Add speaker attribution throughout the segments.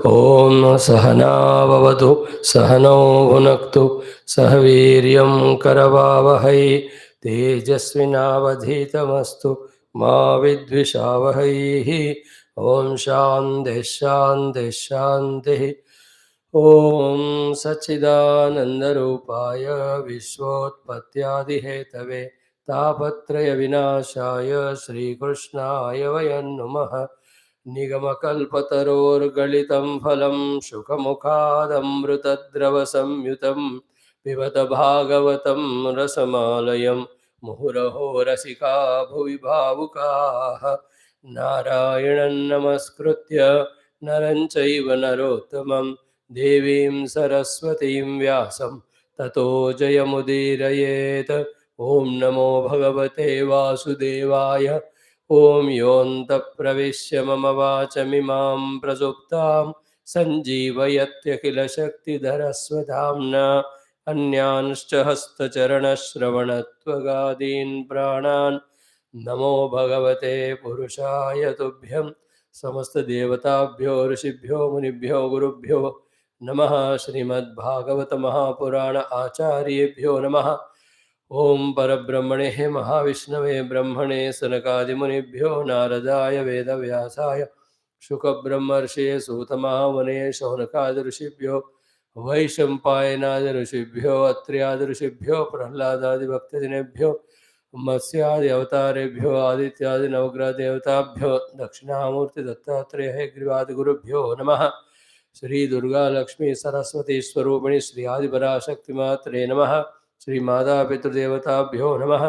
Speaker 1: Om Sahana Vavatu Sahano Bhunaktu Sahaviryam Karavavahai Tejasvinavadhitamastu Ma Vidvishavahai. Om Shanti Shanti Shanti. Om Sachidananda Rupaya Vishwotpatyadihetave Tapatraya Vinashaya Sri Krishnaya Vayan Namaha. निगमकल्पतरोर्गलितं फलं शुकमुखादमृतद्रवसंयुतं पिबत भागवतं रसमालयं मुहुरहो रसिका भुवि भावुकाः नारायणं नमस्कृत्य नरं चैव नरोत्तमं देवीं सरस्वतीं व्यासं ततो जयमुदीरयेत्। ॐ नमो भगवते वासुदेवाय। ॐ योऽन्तः प्रविश्य मम वाचमिमां प्रसुप्तां सञ्जीवयत्यखिलशक्तिधरस्वधाम्ना अन्यांश्च हस्तचरणश्रवणत्वगादीन् प्राणान् नमो भगवते पुरुषाय तुभ्यं। समस्तदेवताभ्यो ऋषिभ्यो मुनिभ्यो गुरुभ्यो नमः। श्रीमद्भागवत महापुराण आचार्येभ्यो नमः। ओम परब्रह्मणे महाविष्णवे ब्रह्मणे सनकादिमुनिभ्यो नारदाय वेदव्यासाय शुकब्रह्मर्षये सूतमहामुने शौनकादिऋषिभ्यो वैशम्पायनादिऋषिभ्यो अत्र्यादिऋषिभ्यो प्रह्लादादिभक्तजनेभ्यो मत्स्यादि अवतारेभ्यो आदित्यादिनवग्रहदेवताभ्यो दक्षिणामूर्ति दत्तात्रेय हेग्रीवादिगुरुभ्यो नमः। श्री दुर्गा लक्ष्मी सरस्वती स्वरूपिणी श्री आदिपराशक्तिमात्रे नमः। श्री माता पितृदेवताभ्यो नमः।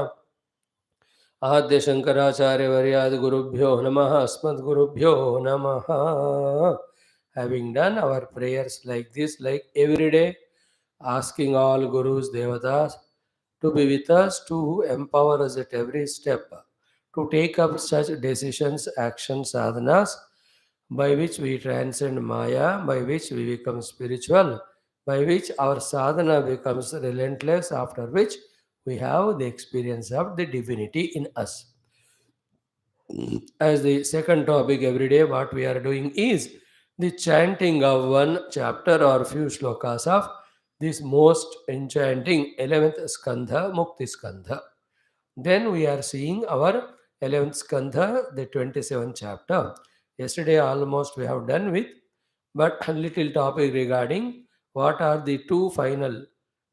Speaker 1: आद्य शंकराचार्य वर्यादि गुरुभ्यो नमः। अस्मद्गुरुभ्यो नमः। Having done our prayers like this, like every day, asking all gurus, devatas to be with us, to empower us at every step, to take up such decisions, actions, sadhanas, by which we transcend Maya, by which we become spiritual, by which our sadhana becomes relentless, after which we have the experience of the divinity in us. As the second topic every day, what we are doing is the chanting of one chapter or few shlokas of this most enchanting 11th skandha, Mukti skandha. Then we are seeing our 11th skandha, the 27th chapter. Yesterday almost we have done with, but a little topic regarding what are the two final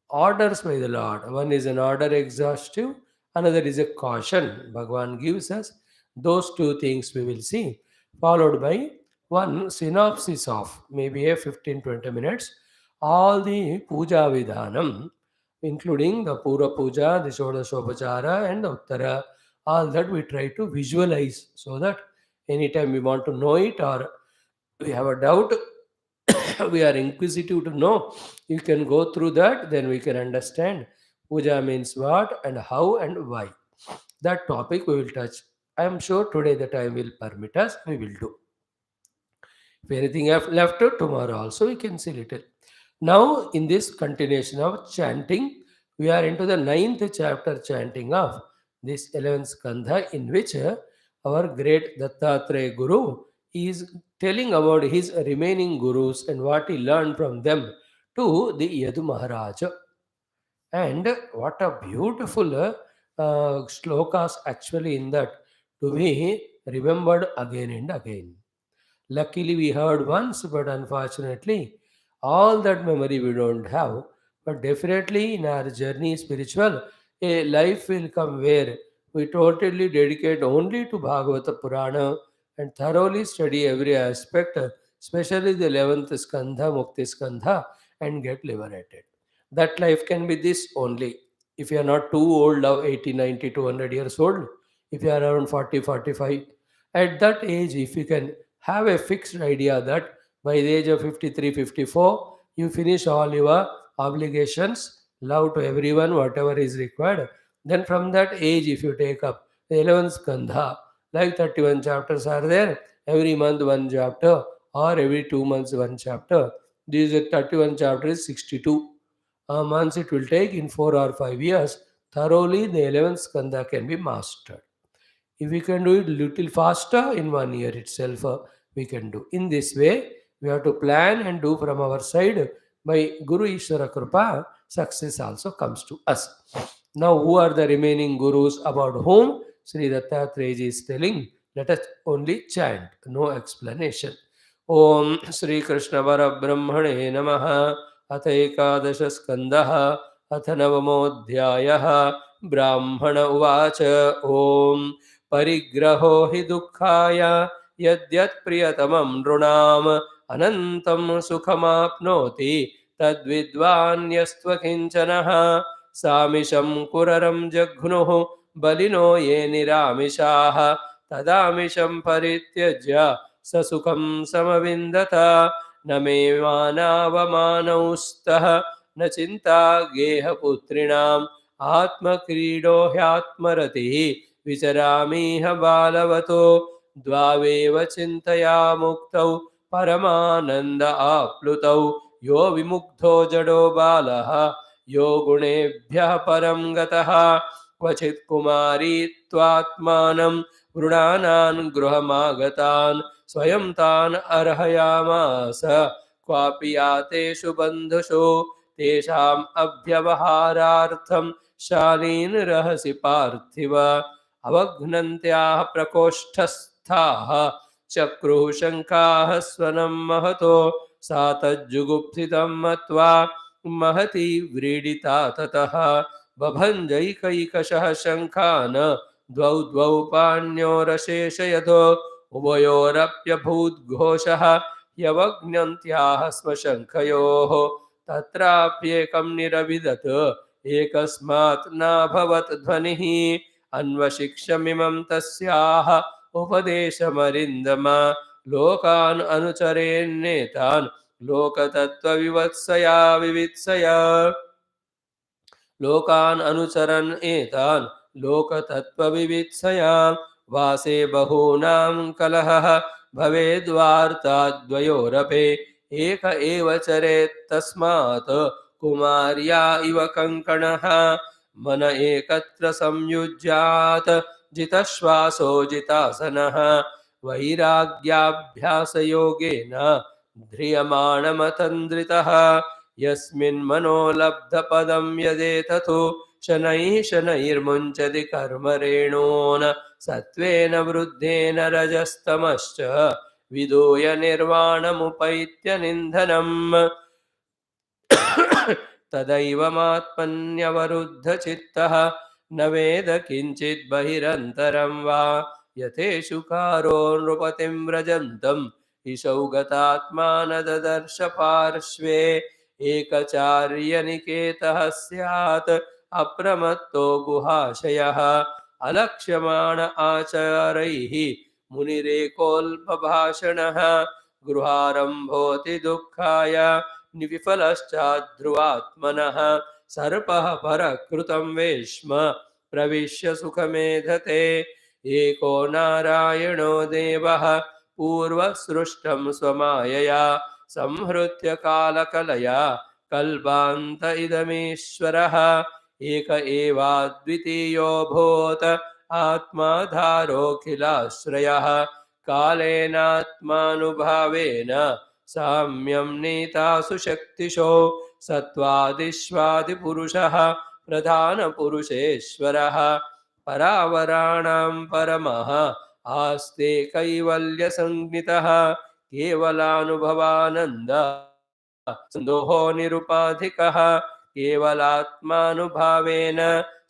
Speaker 1: orders by the Lord. One is an order exhaustive, another is a caution. Bhagavan gives us those two things we will see, followed by one synopsis of maybe a 15-20 minutes, all the puja vidhanam, including the Pura Puja, the Shodashopachara, and the Uttara. All that we try to visualize so that anytime we want to know it or we have a doubt, we are inquisitive to know, you can go through that, then we can understand puja means what and how and why. That topic we will touch. I am sure today the time will permit us, we will do. If anything have left tomorrow also we can see little. Now in this continuation of chanting, we are into the 9th chapter chanting of this 11th skandha, in which our great Dattatreya Guru is telling about his remaining gurus and what he learned from them to the Yadu Maharaja. And what a beautiful shlokas actually in that to be remembered again and again. Luckily, we heard once, but unfortunately, all that memory we don't have. But definitely, in our journey spiritual, a life will come where we totally dedicate only to Bhagavata Purana and thoroughly study every aspect, especially the 11th skandha, Mukti skandha, and get liberated. That life can be this only. If you are not too old, now 80, 90, 200 years old, if you are around 40, 45, at that age, if you can have a fixed idea that by the age of 53, 54, You finish all your obligations, love to everyone, whatever is required. Then from that age, if you take up the 11th skandha, like 31 chapters are there, every month one chapter, or every 2 months one chapter. These 31 chapters is 62 months it will take. In 4 or 5 years. Thoroughly, the 11th skandha can be mastered. If we can do it little faster, in 1 year itself, we can do. In this way, we have to plan and do from our side. By Guru Ishvara Kripa, success also comes to us. Now, who are the remaining gurus about whom Sri Dattatreya is telling? Let us only chant, no explanation. Om Sri Krishna Parabrahmane Namaha अथ एकादश स्कंदः अथ नवमोऽध्यायः ब्राह्मण उवाच ओम परिग्रहो हि दुःखाय यद्यत्प्रियतमं नृणाम् अनन्तं सुखमाप्नोति तद्विद्वान् यस्त्वकिञ्चनः सामिषं कुररं जघ्नुः Baleno ये निरामिषाः तदामिषं परित्यज्य स सुखं समविन्दत न मे मानावमानौ स्तः न चिन्ता गेहपुत्रिणाम् आत्मक्रीडो ह्यात्मरतिः विचरामीह बालवतो द्वावेव चिन्तया मुक्तौ परमानन्द आप्लुतौ यो विमुग्धो जडो बालः यो गुणेभ्यः परं गतः क्वचित् कुमारी त्वात्मानं वृणानान् गृहमागतान् स्वयं तान् अर्हयामास क्वापि यातेषु बन्धुषु तेषाम् अभ्यवहारार्थं शालीन् रहसि पार्थिव अवघ्नन्त्याः प्रकोष्ठस्थाः चक्रुः शङ्काः स्वनं महतो सा तज्जुगुप्सितं मत्वा महती व्रीडिता ततः बभञ्जैकैकशः शङ्खान् द्वौ द्वौ पाण्योरशेषयतो उभयोरप्यभूद्घोषः ह्यवघ्नन्त्याः स्म शङ्खयोः तत्राप्येकं निरविदत् एकस्मात् नाभवत् ध्वनिः अन्वशिक्षमिमं तस्याः उपदेशमरिन्दम लोकान् अनुचरेन्नेतान् लोकतत्त्वविवत्सया विवित्सया लोकान् अनुचरन् एतान् लोकतत्त्वविवित्सया वासे बहूनां कलहः भवेद्वार्ताद्वयोरपि एक एव चरेत् तस्मात् कुमार्या इव कङ्कणः मन एकत्र संयुज्यात् जितश्वासो जितासनः वैराग्याभ्यासयोगेन ध्रियमाणमतन्द्रितः यस्मिन् मनो लब्धपदं यदेततो शनैः शनैर्मुञ्चति कर्मरेणून् सत्त्वेन वृद्धेन रजस्तमश्च विदूय निर्वाणमुपैत्य निन्दनम् तदैवमात्मन्यवरुद्धचित्तः न वेद किञ्चित् बहिरन्तरं वा यथेषुकारो नृपतिं व्रजन्तम् ईशौ गतात्मा न ददर्श पार्श्वे एकचार्यनिकेतः स्यात् अप्रमत्तो गुहाशयः अलक्ष्यमाण आचारैः मुनिरेकोल्पभाषणः गृहारम्भोति दुःखाय निविफलश्चाध्रुवात्मनः सर्पः परकृतं वेश्म प्रविश्य सुखमेधते एको नारायणो देवः पूर्वसृष्टं स्वमायया संहृत्य कालकलया कल्पान्त इदमीश्वरः एक एवाद्वितीयोऽभूत् आत्माधारोऽखिलाश्रयः कालेनात्मानुभावेन साम्यं नीतासु शक्तिशो सत्त्वादिष्वादिपुरुषः प्रधानपुरुषेश्वरः परावराणां परमः आस्ते कैवल्यसंज्ञितः केवलानुभवानन्द सन्दोहो निरुपाधिकः केवलात्मानुभावेन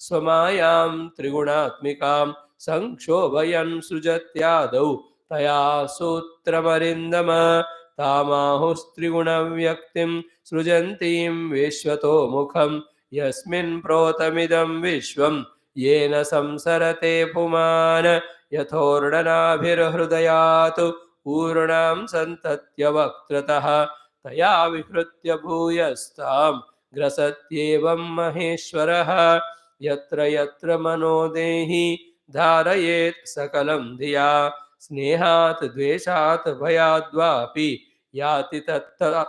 Speaker 1: स्वमायां त्रिगुणात्मिकां संक्षोभयन् सृजत्यादौ तया सूत्रमरिन्दम तामाहुस्त्रिगुणव्यक्तिं सृजन्तीं विश्वतो मुखं यस्मिन् प्रोतमिदं विश्वं येन संसरते पुमान् यथोर्णनाभिर्हृदयात् पूर्णां सन्तत्य वक्त्रतः तया विहृत्य भूयस्तां ग्रसत्येवं महेश्वरः। यत्र यत्र मनो देहि धारयेत् सकलं धिया स्नेहात् द्वेषात् भयाद्वापि याति तत्र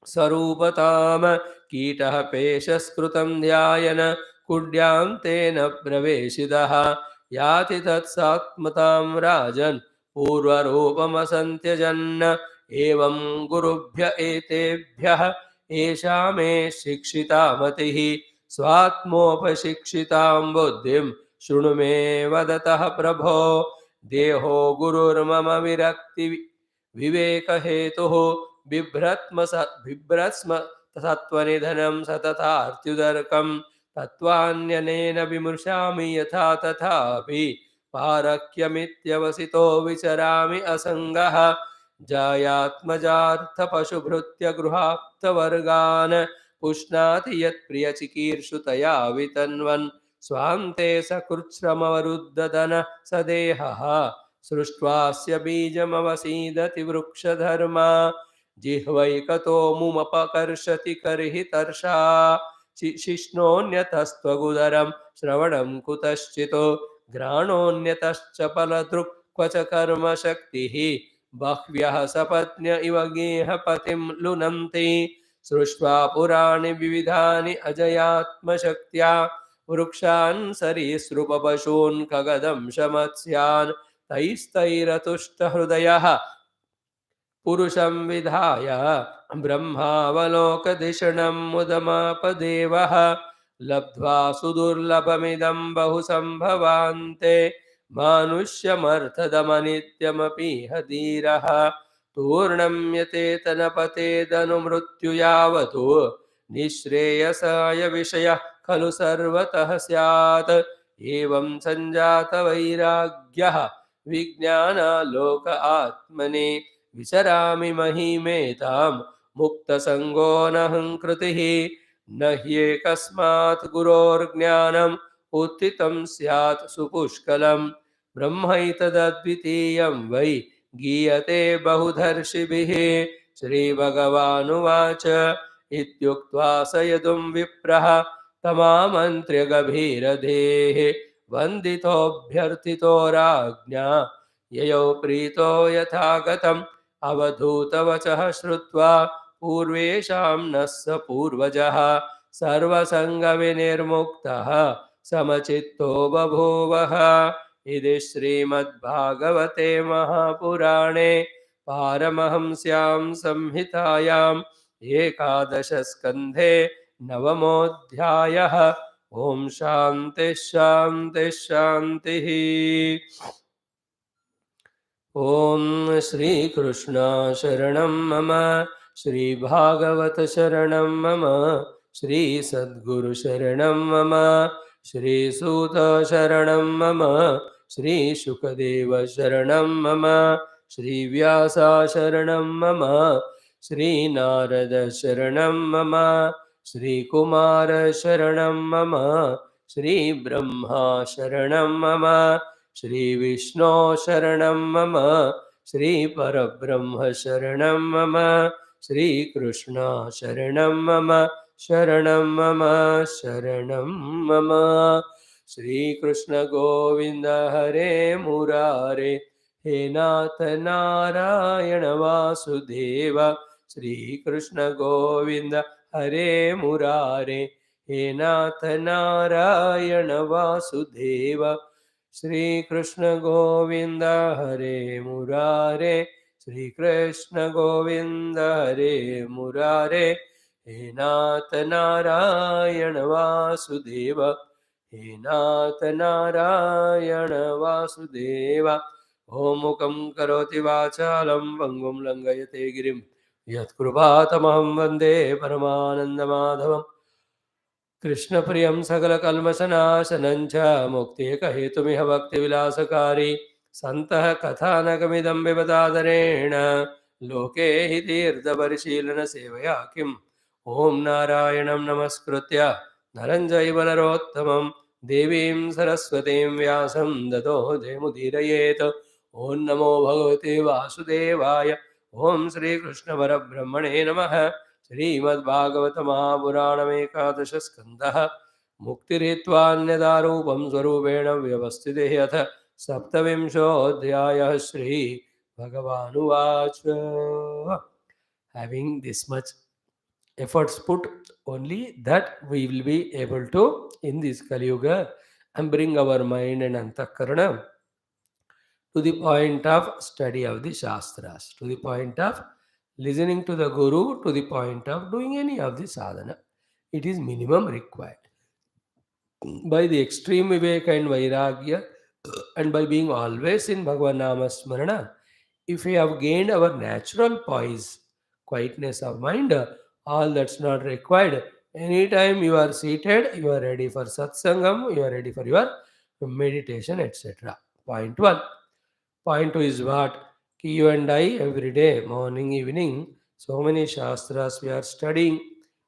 Speaker 1: स्वरूपताम। कीटः पेशस्कृतं ध्यायन् कुड्यां तेन प्रवेशितः याति तत्सात्मतां राजन् पूर्वरूपमसन्त्यजन्। एवं गुरुभ्य एतेभ्यः एषा मे शिक्षिता मतिः स्वात्मोपशिक्षितां बुद्धिं शृणु मे वदतः प्रभो। देहो गुरुर्मम विरक्ति विवेकहेतुः बिभ्रत्स्म सत्त्वनिधनं सततार्त्युदर्कं तत्त्वान्यनेन विमृशामि यथा तथापि पारक्यमित्यवसितो विचरामि असङ्गः। जायात्मजार्थपशुभृत्य गृहाप्तवर्गान् पुष्णाति यत्प्रियचिकीर्षुतया वितन्वन् स्वान्ते सकृच्छ्रमवरुद्धदन स देहः सृष्ट्वास्य बीजमवसीदति वृक्षधर्मा। जिह्वैकतो मुमपकर्षति कर्हि तर्षा शिष्णोऽन्यतस्त्वगुदरं श्रवणं कुतश्चितो घ्राणोऽन्यतश्च फलदृक् क्व च कर्मशक्तिः। बह्व्यः सपत्न्य इव गेहपतिं लुनन्ति सृष्ट्वा पुराणि विविधानि अजयात्मशक्त्या। वृक्षान् सरीसृपपशून् खगदंशमत्स्यान् तैस्तैरतुष्टहृदयः पुरुषं विधाय ब्रह्मावलोकधिषणं मुदमापदेवः। लब्ध्वा सुदुर्लभमिदं बहुसम्भवान्ते मानुष्यमर्थदमनित्यमपीह धीरः। तूर्णं यतेतनपतेदनुमृत्यु यावतो निःश्रेयसाय विषयः खलु सर्वतः स्यात्। एवं सञ्जातवैराग्यः विज्ञानालोक आत्मने विचरामि महीमेतां मुक्तसङ्गो नहङ्कृतिः। न ह्येकस्मात् गुरोर्ज्ञानम् उत्थितं स्यात् सुपुष्कलं ब्रह्मैतदद्वितीयं वै गीयते बहुधर्षिभिः। श्रीभगवानुवाच इत्युक्त्वा स यदुं विप्रः तमामन्त्र्य गभीरधेः वन्दितोऽभ्यर्थितो राज्ञा ययौ प्रीतो यथागतम् अवधूतवचः श्रुत्वा पूर्वेषां नः स पूर्वजः सर्वसङ्गविनिर्मुक्तः समचित्तो बभूवः। इति श्रीमद्भागवते महापुराणे पारमहंस्यां संहितायाम् एकादशस्कन्धे नवमोऽध्यायः। ॐ शान्तिः शान्तिः शान्तिः। ॐ श्रीकृष्ण शरणं मम श्रीभागवत शरणं मम श्रीसद्गुरु शरणं मम श्रीसूत शरणं मम श्रीशुकदेव शरणं मम श्रीव्यास शरणं मम श्रीनारद शरणं मम श्रीकुमार शरणं मम श्रीब्रह्मा शरणं मम श्रीविष्णु शरणं मम श्रीपरब्रह्म शरणं मम श्रीकृष्ण शरणं मम शरणं मम शरणं मम। श्रीकृष्ण गोविन्द हरे मुरारे हे नाथ नारायण वासुदेव। श्रीकृष्ण गोविन्द हरे मुरारे हे नाथ नारायण वासुदेव। श्रीकृष्ण गोविन्द हरे मुरारे श्रीकृष्ण गोविन्द हरे मुरारे हे नाथ नारायण वासुदेव हे नाथ नारायण वासुदेव। ॐ मुखं करोति वाचालं पङ्गुं लङ्घयते गिरिं यत्कृपातमहं वन्दे परमानन्दमाधवम्। कृष्णप्रियं सकलकल्मषनाशनं च मुक्तिकहेतुमिह भक्तिविलासकारी सन्तः कथानकमिदं विपदादरेण लोके हि तीर्थपरिशीलनसेवया किम्। ॐ नारायणं नमस्कृत्य नरं चैव नरोत्तमं देवीं सरस्वतीं व्यासं ततो जयमुदीरयेत्। ॐ नमो भगवते वासुदेवाय Om Shri Krishna Parabrahmane Namaha. Srimad Bhagavatam Mahapuranam Ekadasha Skandha Muktiritvanyadarupam Swarupena Vyavastite Saptavimshodhyaya Shri Bhagavanuvacha. Having this much efforts put, only that we will be able to, in this Kali Yuga, and bring our mind and antakarana to the point of study of the Shastras, to the point of listening to the Guru, to the point of doing any of the sadhana. It is minimum required. By the extreme Viveka and Vairagya, and by being always in Bhagavan Nama Smarana, if we have gained our natural poise, quietness of mind, all that's not required. Anytime you are seated, you are ready for satsangam, you are ready for your meditation, etc. Point 1. Point 2 is what? Ki you and I every day, morning, evening, so many shastras we are studying,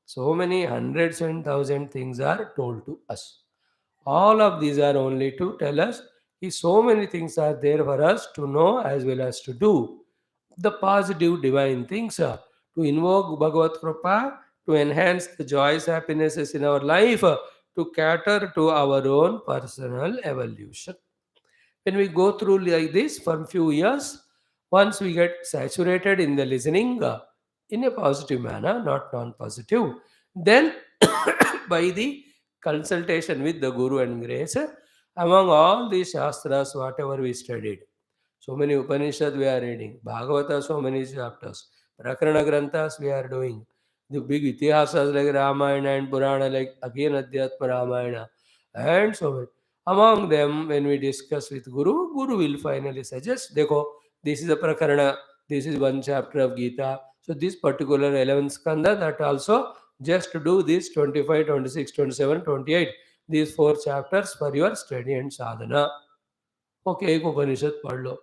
Speaker 1: so many hundreds and thousand things are told to us. All of these are only to tell us so many things are there for us to know as well as to do. The positive divine things are to invoke Bhagavad Kripa, to enhance the joys, happinesses in our life, to cater to our own personal evolution. When we go through like this for a few years, once we get saturated in the listening in a positive manner, not non-positive, then by the consultation with the Guru and grace, among all these shastras, whatever we studied, so many Upanishads we are reading, Bhagavata, so many chapters, Prakarana Granthas we are doing, the big Itihasas like Ramayana and Purana, like again Adhyatma Ramayana, and so many. Among them, when we discuss with Guru, Guru will finally suggest, Dekho, this is a Prakarana, this is one chapter of Gita. So this particular 11th skandha, that also just to do this 25, 26, 27, 28, these four chapters for your study and sadhana. Okay, एक उपनिषद पढ़ लो.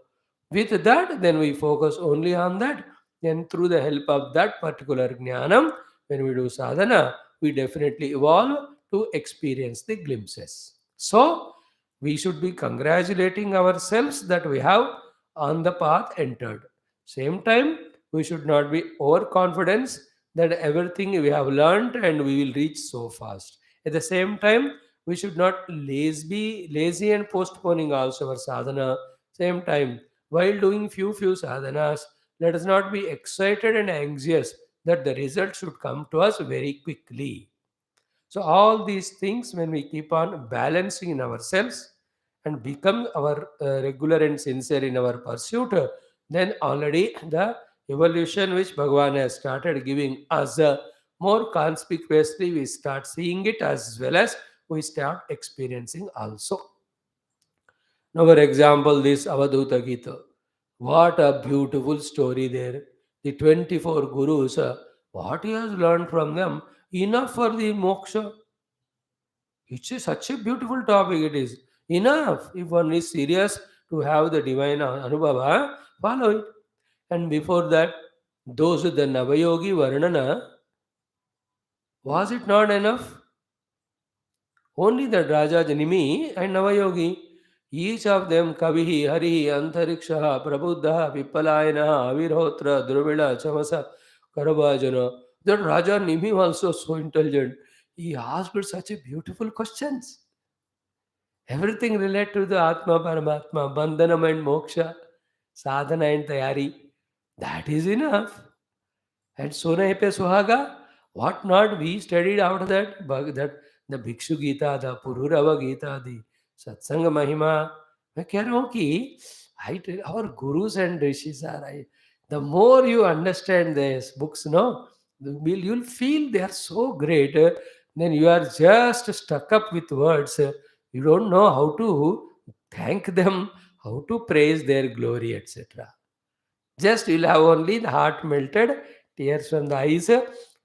Speaker 1: With that, then we focus only on that. Then through the help of that particular jnanam, when we do sadhana, we definitely evolve to experience the glimpses. So, we should be congratulating ourselves that we have on the path entered. Same time, we should not be overconfident that everything we have learned and we will reach so fast. At the same time, we should not be lazy and postponing also our sadhana. Same time, while doing few sadhanas, let us not be excited and anxious that the result should come to us very quickly. So all these things, when we keep on balancing in ourselves and become our regular and sincere in our pursuit, then already the evolution which Bhagavan has started giving us more conspicuously, we start seeing it as well as we start experiencing also. Now, for example, this Avadhuta Gita. What a beautiful story there. The 24 Gurus, what he has learned from them, enough for the moksha. Such a beautiful topic it is. Enough. If one is serious to have the divine anubhava, follow it. And before that, those with the Navayogi Varnana, was it not enough? Only that Raja Janimi and Navayogi, each of them Kavihi, Harihi, Antarikshaha, Prabuddha, Vipalayana, Avirhotra, Druvida, Chamasa, Karavajana. That Raja Nimi also so intelligent. He asked such a beautiful questions. Everything related to the Atma, Paramatma, Bandhanam and Moksha, Sadhana and Tayari. That is enough. And Sona Epe Suhaga, what not we studied after that? That the Bhikshu Gita, the Pururava Gita, the Satsanga Mahima. मैं कह रहा हूँ कि our gurus and rishis are the more you understand these books, no, you'll feel they are so great. Then you are just stuck up with words. You don't know how to thank them, how to praise their glory, etc. Just you'll have only the heart melted, tears from the eyes.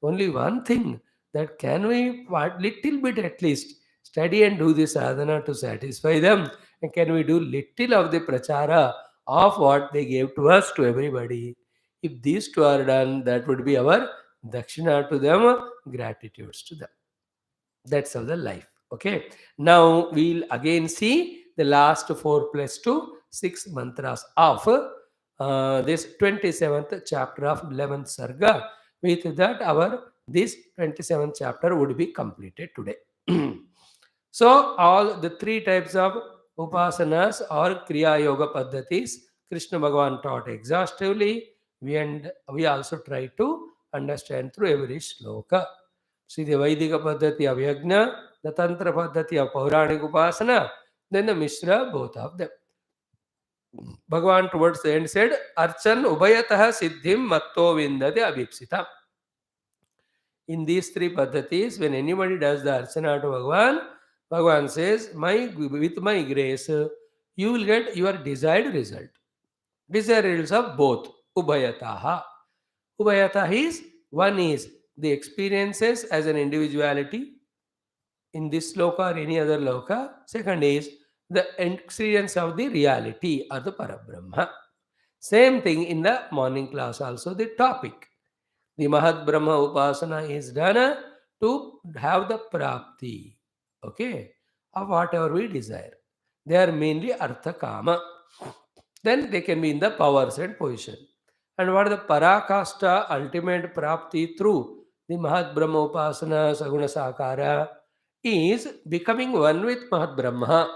Speaker 1: Only one thing that can we, what little bit at least, study and do the sadhana to satisfy them. And can we do little of the prachara of what they gave to us to everybody? If these two are done, that would be our dakshina to them, gratitudes to them. That's how the life. Okay. Now we'll again see the last 4 plus 2, 6 mantras of this 27th chapter of 11th Sarga. With that, this 27th chapter would be completed today. So, all the three types of upasanas or Kriya Yoga Paddhatis, Krishna Bhagavan taught exhaustively. We also try to understand through every shloka. See the Vaidika Paddhati of Yajna, the Tantra Paddhati of Pauranic Upasana, then the Mishra, both of them. Bhagavan towards the end said, Archan Ubayataha Siddhim Matto Vindati Abhipsita. In these three paddhatis, when anybody does the Archana to Bhagavan, Bhagavan says, with my grace, you will get your desired result. Desired results of both. Ubayataha. Ubayataha is, one is the experiences as an individuality in this loka or any other loka. Second is the experience of the reality or the Parabrahma. Same thing in the morning class also, the topic. The Mahat Brahma Upasana is done to have the prapti, okay, of whatever we desire. They are mainly Artha Kama. Then they can be in the powers and position. And what is the Parakasta ultimate prapti through the Mahat Brahma Upasana Saguna Sakara is becoming one with Mahat Brahma.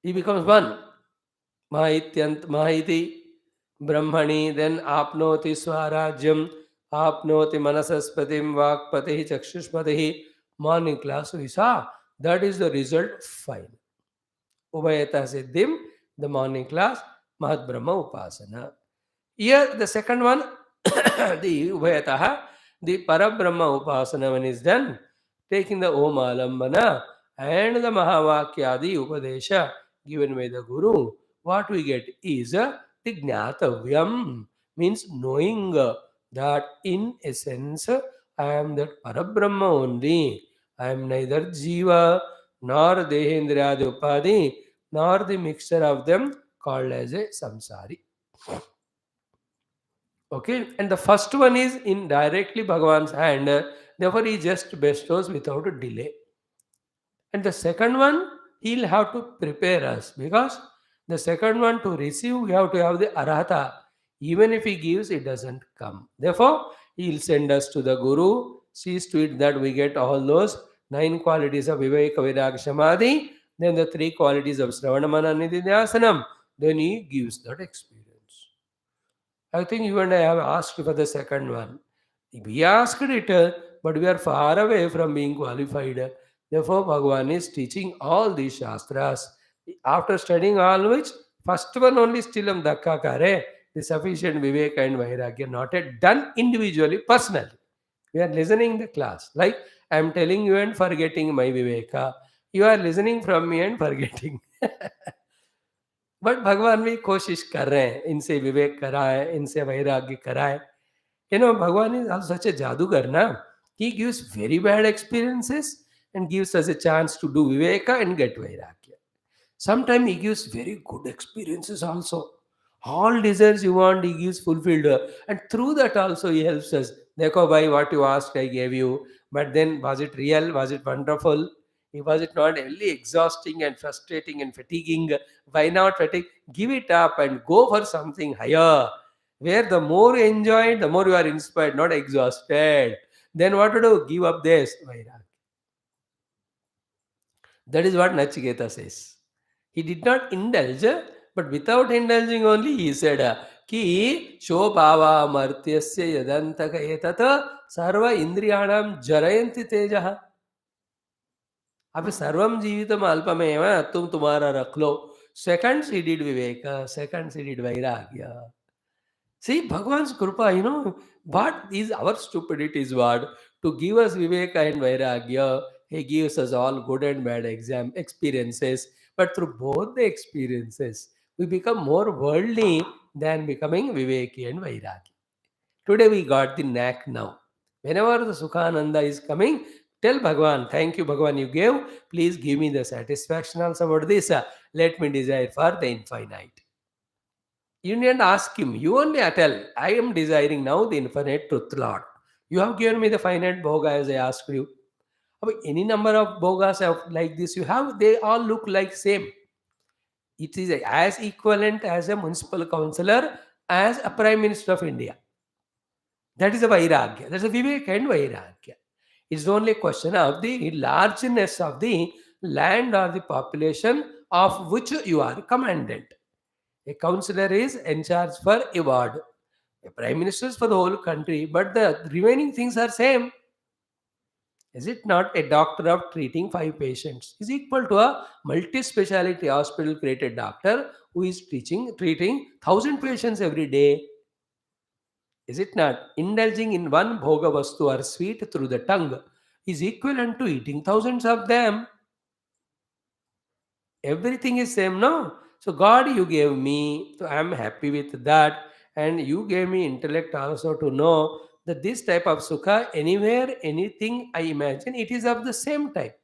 Speaker 1: He becomes one. Mahaiti Brahmani, then Apnoti Swarajyam, Apnoti Manasaspatim, Vakpati, Chakshushpati, morning class we saw. That is the result, fine. Ubayata Siddhim, the morning class, Mahat Brahma Upasana. Here the second one, the Ubayataha, the Parabrahma Upasana when is done, taking the Om Alambana and the Mahavakyadi Upadesha given by the Guru, what we get is the Gnatavyam, means knowing that in essence I am that Parabrahma only. I am neither Jiva nor Dehendriyadi Upadi nor the mixture of them called as a Samsari. Okay, and the first one is in directly Bhagavan's hand, therefore he just bestows without a delay. And the second one, he'll have to prepare us because the second one to receive, we have to have the arahata. Even if he gives, it doesn't come. Therefore, he'll send us to the Guru, sees to it that we get all those 9 qualities of Viveka Virag Samadhi, then the 3 qualities of Sravanamana Nididhyasanam, then he gives that experience. I think you and I have asked for the second one. We asked it, but we are far away from being qualified. Therefore, Bhagavan is teaching all these Shastras. After studying all which, first one only stilam dakka kare, the sufficient Viveka and Vairagya, not yet done individually, personally. We are listening the class. Like I am telling you and forgetting my Viveka. You are listening from me and forgetting. But भगवान भी कोशिश कर रहे हैं इनसे विवेक कराए इनसे वैराग्य कराए भगवान is also such a jadugar na. He gives very bad experiences and gives us a chance to do viveka and get vairagya. Sometimes he gives very good experiences also. All desires you want he gives fulfilled, and through that also he helps us. Dekho bhai, what you asked I gave you, but then was it real, was it wonderful? Was it not only exhausting and frustrating and fatiguing? Why not fatigue? Give it up and go for something higher, where the more you enjoy, the more you are inspired, not exhausted. Then what to do? Give up this. That is what Nachiketa says. He did not indulge, but without indulging only, he said, Ki shobhava martyasya yadantaka etata sarva indriyanam jarayanti tejaha. अब सर्वम जीवितम अल्पमेव तुम तुम्हारा रख लो. Second he did viveka, second he did vairagya. See, Bhagavan's Krupa, what is our stupidity is what? To give us Viveka and Vairagya, he gives us all good and bad experiences. But through both the experiences, we become more worldly than becoming Viveki and Vairagya. Today we got the knack now. Whenever the Sukhananda is coming, tell Bhagavan, thank you Bhagavan you gave, please give me the satisfaction also about this. Let me desire for the infinite. You need not ask him. You only tell, I am desiring now the infinite truth, Lord. You have given me the finite bhoga as I asked you. Any number of bhogas like this you have, they all look like same. It is as equivalent as a municipal councillor, as a Prime Minister of India. That is a Vairagya. That's a Vivek and Vairagya. It's only a question of the largeness of the land or the population of which you are commandant. A councillor is in charge for a ward. A Prime Minister is for the whole country, but the remaining things are same. Is it not? A doctor of treating 5 patients is equal to a multi-speciality hospital created doctor who is treating 1,000 patients every day. Is it not? Indulging in one bhoga vastu or sweet through the tongue is equivalent to eating thousands of them. Everything is same, no? So God, you gave me, so I am happy with that, and you gave me intellect also to know that this type of sukha, anywhere, anything I imagine, it is of the same type.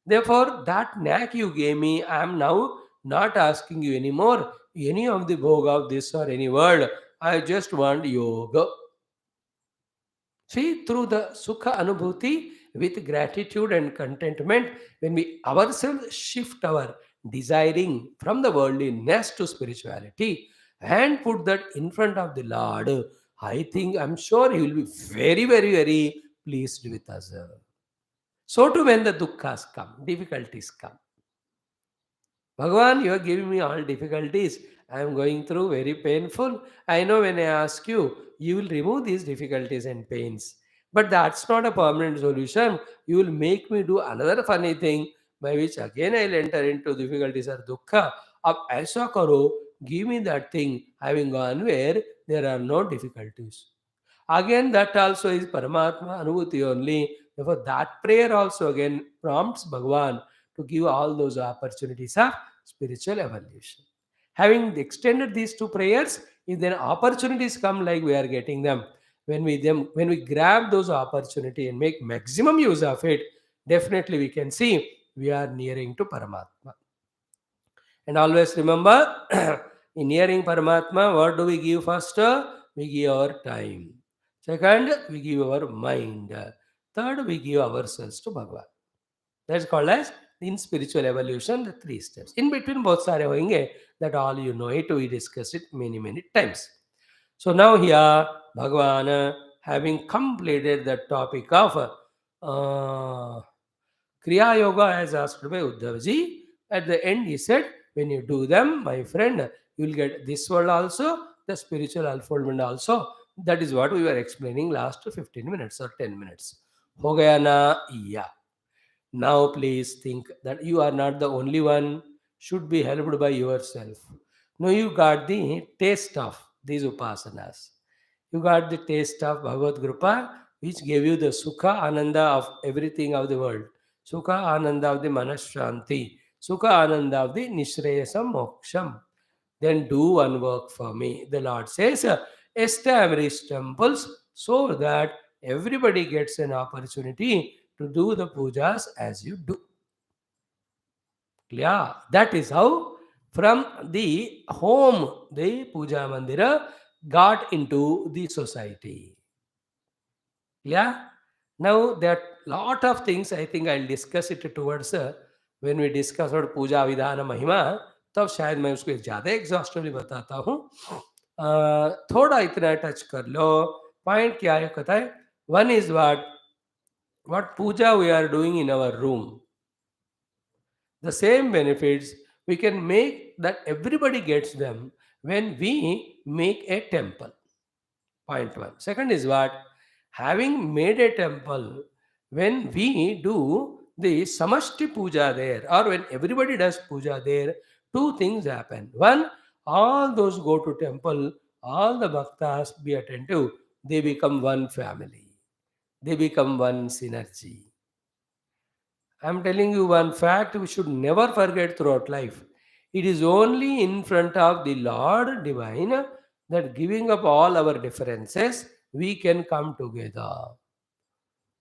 Speaker 1: Therefore, that knack you gave me, I am now not asking you anymore any of the bhoga of this or any word. I just want yoga. See, through the sukha anubhuti with gratitude and contentment, when we ourselves shift our desiring from the worldliness to spirituality and put that in front of the Lord, I think, I'm sure He will be very, very, very pleased with us. So too when the dukkha's come, difficulties come. Bhagavan, you are giving me all difficulties. I am going through very painful. I know when I ask you, you will remove these difficulties and pains. But that's not a permanent solution. You will make me do another funny thing by which again I'll enter into difficulties or dukkha. Ab aisa karo, give me that thing having gone where there are no difficulties. Again, that also is Paramatma Anubhuti only. Therefore, that prayer also again prompts Bhagavan to give all those opportunities of spiritual evolution. Having extended these two prayers, if then opportunities come like we are getting them, when we grab those opportunity and make maximum use of it, definitely we can see we are nearing to Paramatma. And always remember, in nearing Paramatma, what do we give first? We give our time. Second, we give our mind. Third, we give ourselves to Bhagavan. That's called as in spiritual evolution, the 3 steps. In between both sare hoenge, that all you know it, we discussed it many, many times. So now here, Bhagavan, having completed the topic of Kriya Yoga as asked by Uddhavji, at the end he said, when you do them, my friend, you will get this world also, the spiritual unfoldment also. That is what we were explaining last 15 minutes or 10 minutes. Ho gaya na? Yeah. Now please think that you are not the only one, should be helped by yourself. No, you got the taste of these upasanas. You got the taste of Bhagavad Kripa, which gave you the Sukha Ananda of everything of the world. Sukha Ananda of the Manashranti. Sukha Ananda of the Nishreyasam Moksham. Then do one work for me. The Lord says, establish temples so that everybody gets an opportunity to do the pujas as you do. Yeah, that is how from the home the puja mandira got into the society. Yeah. Now there are lot of things. I think I'll discuss it towards when we discuss about पूजा विधान महिमा, तब शायद मैं उसको ज़्यादा exhaustively बताता हूँ. थोड़ा इतना टच कर लो. पॉइंट क्या है कहता है, one is what puja we are doing in our room. The same benefits we can make that everybody gets them when we make a temple. Point one. Second is what? Having made a temple, when we do the samashti puja there, or when everybody does puja there, two things happen. One, all those go to temple, all the bhaktas be attentive, they become one family. They become one synergy. I'm telling you one fact we should never forget throughout life. It is only in front of the Lord Divine that giving up all our differences, we can come together.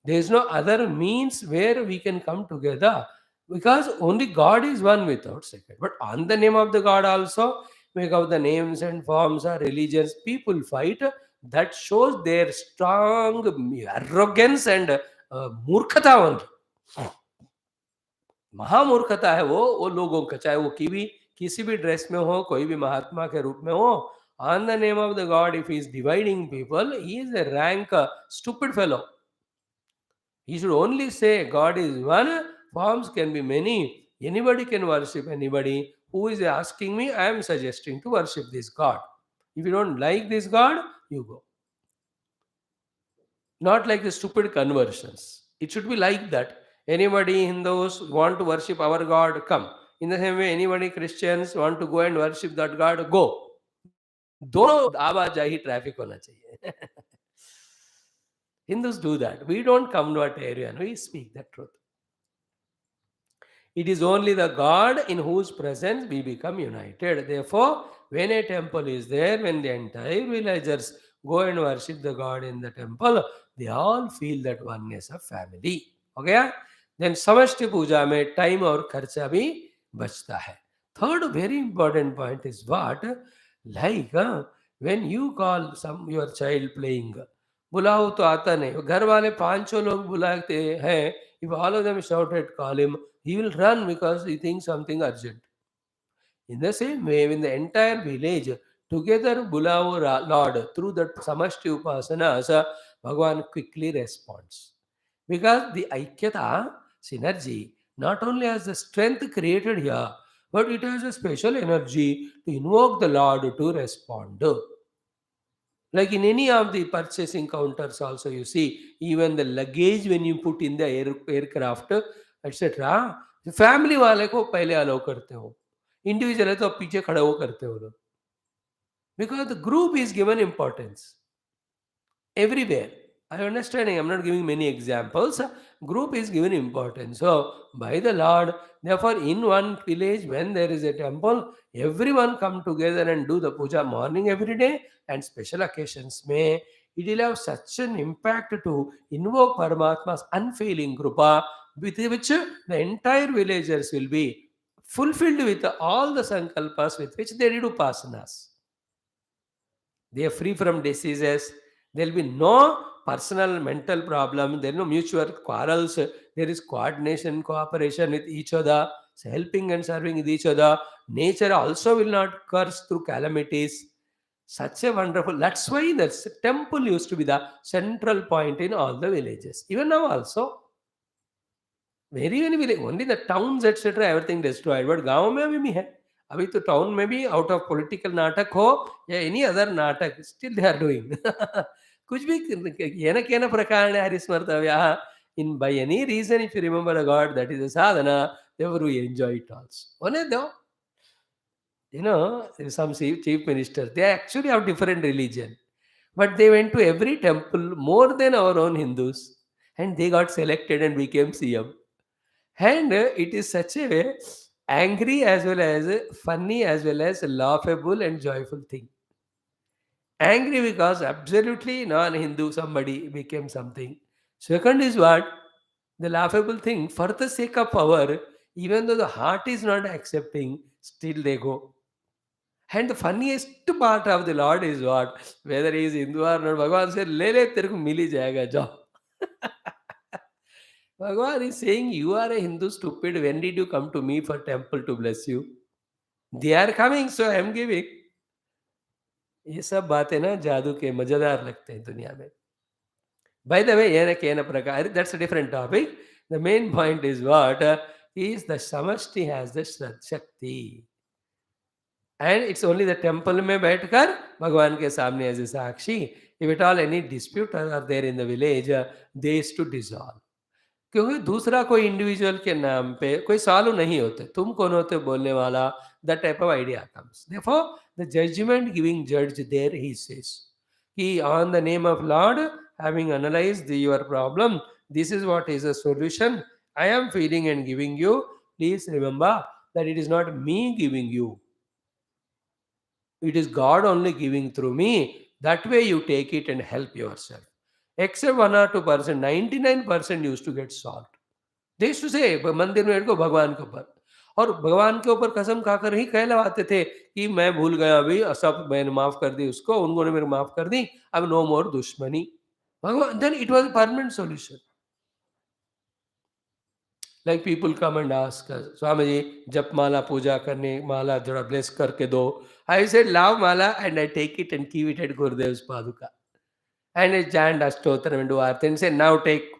Speaker 1: There is no other means where we can come together because only God is one without second. But on the name of the God also, make of the names and forms or religions, people fight. That shows their strong arrogance and murkhata only. महामूर्खता है वो लोगों का, चाहे वो kiwi किसी भी dress में हो, कोई भी महात्मा के रूप में हो, on the name of the God if he is dividing people, he is A rank stupid fellow. He should only say God is one, forms can be many, anybody can worship anybody. Who is asking me? I am suggesting to worship this God. If you don't like this God, you go. Not like the stupid conversions. It should be like that. Anybody Hindus want to worship our God, come. In the same way, anybody Christians want to go and worship that God, go. दोनों आवाजाही traffic होना चाहिए. Hindus do that. We don't come to our area and we speak the truth. It is only the God in whose presence we become united. Therefore, when a temple is there, when the entire villagers go and worship the God in the temple, they all feel that oneness of family. Okay? Then समष्टि पूजा में time और खर्चा भी बचता है. Third very important point is what? Like when you call your child playing, बुलाओ तो आता नहीं, घर वाले 500 लोग बुलाते हैं, if all of them shouted call him, he will run because he thinks something urgent. In the same way, when the entire village together bulao Lord through that samashti upasanas, Bhagavan quickly responds. Because the aikyata, synergy, not only has the strength created here, but it has a special energy to invoke the Lord to respond. Like in any of the purchasing counters also, you see, even the luggage when you put in the aircraft, etc., family वाले को पहले allow करते हो, individual है तो आप पीछे खड़े हो करते हो लोग, because the group is given importance everywhere. I understanding, I'm not giving many examples. Group is given importance. So, by the Lord, therefore, in one village, when there is a temple, everyone come together and do the puja morning every day and special occasions. May it will have such an impact to invoke Paramatma's unfailing krupa, with which the entire villagers will be fulfilled with all the sankalpas with which they did upasanas. They are free from diseases. There will be no personal mental problem. There are no mutual quarrels. There is coordination, cooperation with each other, helping and serving with each other. Nature also will not curse through calamities. Such a wonderful. That's why the temple used to be the central point in all the villages. Even now also. Very very village only the towns etcetera everything destroyed, but गांव में अभी भी है. अभी तो town में भी out of political नाटक हो या एनी अदर नाटक, स्टिल दे आर डूइंग कुछ भी येन प्रकारेण हरिस्मर्तव्यः in by any reason. If you remember a god, that is a sadhana, there we enjoy it also. ओने दो, you know, some chief ministers, they actually have different religion, but they went to every temple more than our own Hindus, and they got selected and became CM. And it is such a angry as well as funny as well as laughable and joyful thing. Angry because absolutely non-Hindu somebody became something. Second is what? The laughable thing, for the sake of power, even though the heart is not accepting, still they go. And the funniest part of the Lord is what? Whether he is Hindu or not, Bhagavan said, ले ले तेरे को मिल ही जाएगा, जाओ. Bhagavan is saying, you are a Hindu stupid. When did you come to me for temple to bless you? They are coming, so I am giving. ये सब बातें ना जादू के मजेदार लगते हैं दुनिया में. By the way, येन केन प्रकार, that's a different topic. The main point is what? Is the samashti has the shakti. And it's only the temple में बैठकर भगवान के सामने as a Sakshi. If at all any dispute are there in the village, they is to dissolve. क्योंकि दूसरा कोई individual के नाम पे कोई सॉल्व नहीं होते, तुम कौन होते बोलने वाला, that type of idea comes. Therefore the judgement giving जज देयर ही सेज कि on the name of Lord, having analysed your problem, this is what is a solution I am feeling and giving you. Please remember that it is not me giving you, it is God only giving through me. That way you take it and help yourself. Except 1 or 2%, 99% used to get solved. They used to say, मंदिर में को भगवान के ऊपर, और भगवान के ऊपर कसम खाकर ही कहलवाते थे कि मैं भूल गया, अभी सब मैंने माफ कर दी उसको, उन्होंने मेरे माफ कर दी, अब नो मोर दुश्मनी. भगवान, then it was a permanent solution. Like people come and ask us, Swamiji, jap mala puja karne mala jada bless karke do. I said, love mala, and I take it and keep it at Gurudev's paduka. And I chant Ashtotram and do arti and say, now take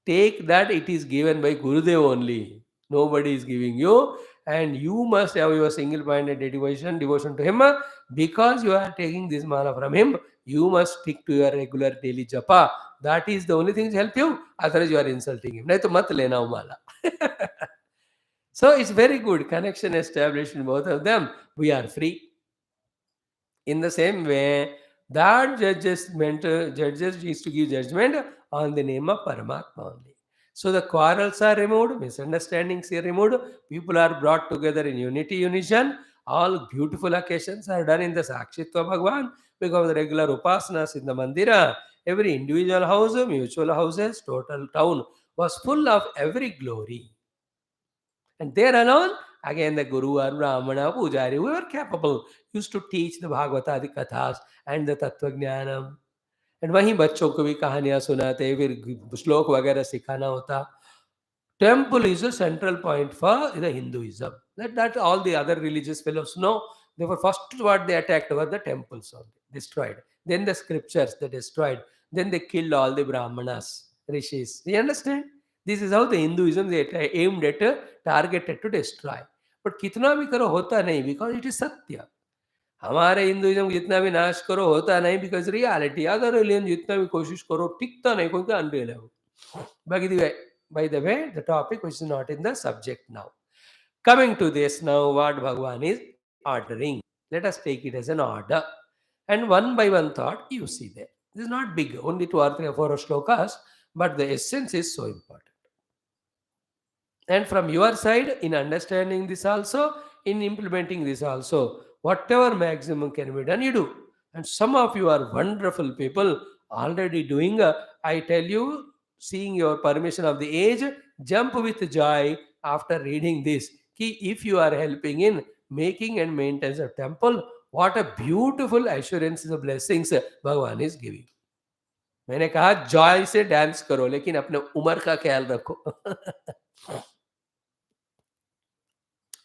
Speaker 1: that, it is given by Gurudev only. Nobody is giving you, and you must have your single-minded devotion to him. Because you are taking this mala from him, you must stick to your regular daily japa. That is the only thing to help you. Otherwise, you are insulting him. Nahi to mat lena ho mala. So it's very good connection established in both of them. We are free. In the same way, that judges used to give judgment on the name of Paramatma only. So the quarrels are removed, misunderstandings are removed, people are brought together in unity, unison. All beautiful occasions are done in the Sakshitva Bhagavan because of the regular upasanas in the mandira. Every individual house, mutual houses, total town was full of every glory. And there alone, again the Guru or Brahmana, Pujari, who were capable, used to teach the Bhagavatadi Kathas and the Tattvajnanam. And वहीं बच्चों को भी कहानियां सुनाते, फिर श्लोक वगैरह सिखाना होता. Temple is a central point for the Hinduism. That all the other religious fellows know. They were first what they attacked were the temples only, destroyed. Then the scriptures they destroyed. Then they killed all the Brahmanas, rishis. You understand? This is how the Hinduism they aimed at, targeted to destroy. But कितना भी करो होता नहीं, because it is सत्य. हमारे Hinduism जितना भी नाश करो होता नहीं, because reality. Other religion जितना भी कोशिश करो टिकता नहीं, क्योंकि unreal है वो. By the way, the topic which is not in the subject now. Coming to this now, what Bhagavan is ordering. Let us take it as an order. And one by one thought, you see there. This is not big, only 2 or 3 or 4 shlokas, but the essence is so important. And from your side, in understanding this also, in implementing this also, whatever maximum can be done, you do. And some of you are wonderful people already doing. I tell you, seeing your permission of the age, jump with joy after reading this. Ki if you are helping in making and maintenance of temple, what a beautiful assurance of blessings Bhagavan is giving. मैंने कहा Joy से dance करो, लेकिन अपने उम्र का ख्याल रखो.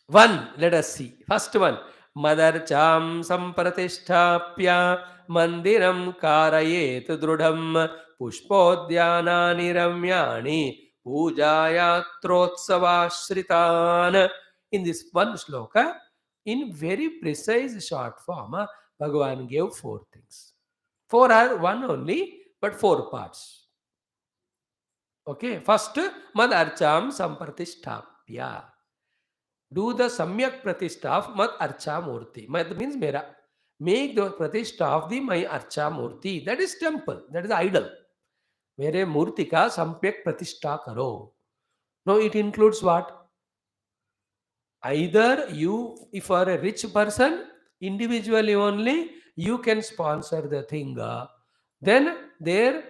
Speaker 1: One, let us see. First one, Madarcham Sampratisthapya Mandiram Karayet Drudham Pushpodhyanani Ramyani Pujayatrotsavashritan. In this one shloka, in very precise short form, Bhagavan gave 4 things. 4 are one only, but 4 parts. Okay, first, Madarcham Sampratisthapya. Do the samyak pratishtha of mat archa murti. Mat means mera. Make the pratishtha of the my archa murti. That is temple. That is idol. Mere murti ka samyak pratishtha karo. Now it includes what? Either you, if you are a rich person, individually only, you can sponsor the thing. Then there,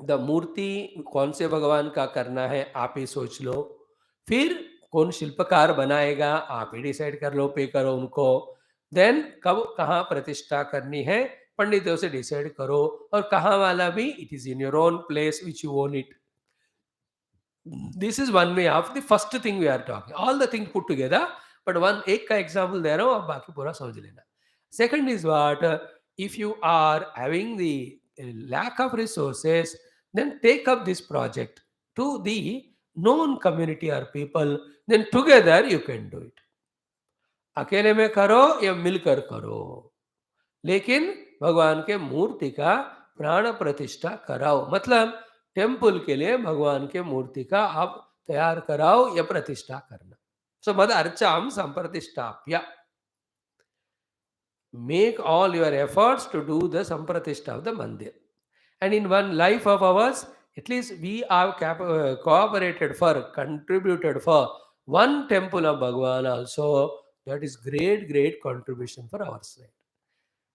Speaker 1: the murti कौन से भगवान का करना है आप ही सोच लो. फिर कौन शिल्पकार बनाएगा आप ही डिसाइड कर लो, पे करो उनको. देन कब कहाँ प्रतिष्ठा करनी है पंडितों से डिसाइड करो, और कहाँ वाला भी it is in your own place which you own it. This is one way of the first thing we are talking, all the thing put together, but one एक का एग्जाम्पल दे रहा हूँ, आप बाकी पूरा समझ लेना. Second is what, if you are having the lack of resources, then take up this project to the known community or people, then together you can do it. अकेले में करो या मिलकर करो, लेकिन भगवान के मूर्ति का प्राण प्रतिष्ठा कराओ. मतलब टेम्पल के लिए भगवान के मूर्ति का आप तैयार कराओ या प्रतिष्ठा करना. सो मद अर्चाम संप्रतिष्ठाप्य. Make all your efforts to do the sampratishtha of the mandir. And in one life of ours, at least we have cooperated for, contributed for one temple of Bhagavan also. That is great contribution for our side.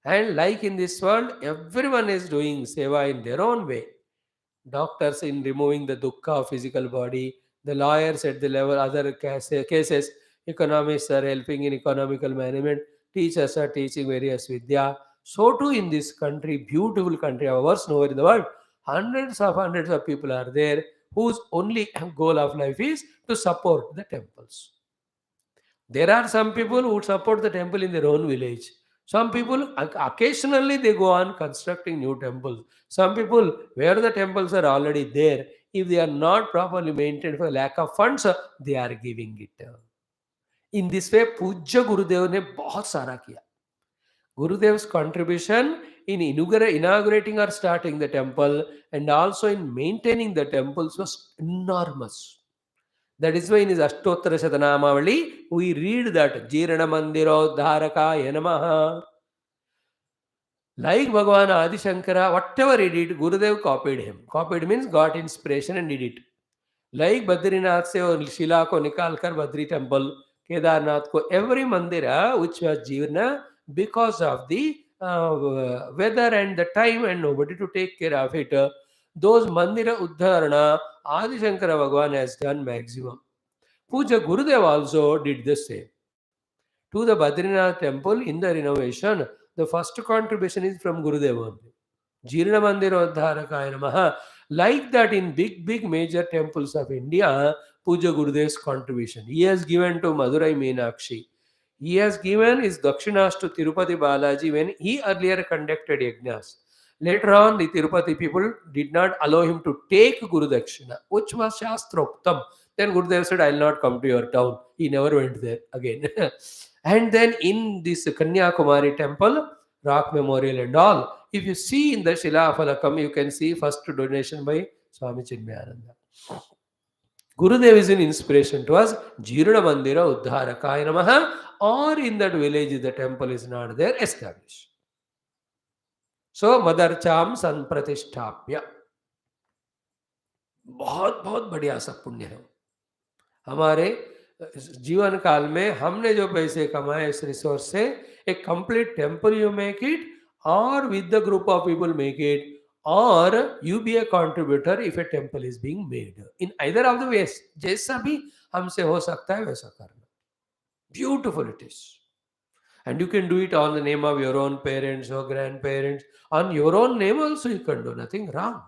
Speaker 1: And like in this world, everyone is doing seva in their own way. Doctors in removing the dukkha of physical body, the lawyers at the level, other cases, economists are helping in economical management, teachers are teaching various vidya. So too in this country, beautiful country of ours, nowhere in the world, hundreds of people are there whose only goal of life is to support the temples. There are some people who support the temple in their own village. Some people occasionally they go on constructing new temples. Some people where the temples are already there, if they are not properly maintained for lack of funds, they are giving it. In this way, पूज्य गुरुदेव ने बहुत सारा किया. Gurudev's contribution in inaugurating or starting the temple and also in maintaining the temples was enormous. That is why in his Ashtottara Shatanamavali, we read that Jirana Mandiro Dharakaya Namaha. Like Bhagavan Adi Shankara, whatever he did, Gurudev copied him. Copied means got inspiration and did it. Like Badrinath se और शिला को निकाल कर Badri temple, Kedarnath को, every mandira which was Jirna because of the weather and the time and nobody to take care of it. Those mandira uddharana Adi Shankara Bhagavan has done maximum. Puja Gurudev also did the same. To the Badrinath temple in the renovation, the first contribution is from Gurudev only. Jirna Mandirodharakaya Namaha. Like that in big major temples of India, Puja Gurudev's contribution. He has given to Madurai Meenakshi. He has given his Dakshinas to Tirupati Balaji when he earlier conducted yajnas. Later on, the Tirupati people did not allow him to take Guru Dakshina, which was Shastroktam. Then Gurudev said, I will not come to your town. He never went there again. And then in this Kanyakumari temple, rock memorial and all, if you see in the Shila Falakam, you can see first donation by Swami Chinmayananda. Gurudev is an inspiration to us. Jirana Mandira Uddharakaya Namaha, or in that village the temple is not there, established. So Madarcham Sanpratishtapya. बहुत बहुत बढ़िया सब पुण्य है. हमारे जीवन काल में हमने जो पैसे कमाए इस रिसोर्स से एक complete temple you make it, और with the group of people make it, और you be a contributor if a temple is being made. In either of the ways, जैसा भी हमसे हो सकता है वैसा करना. Beautiful it is. And you can do it on the name of your own parents or grandparents. On your own name also you can do, nothing wrong.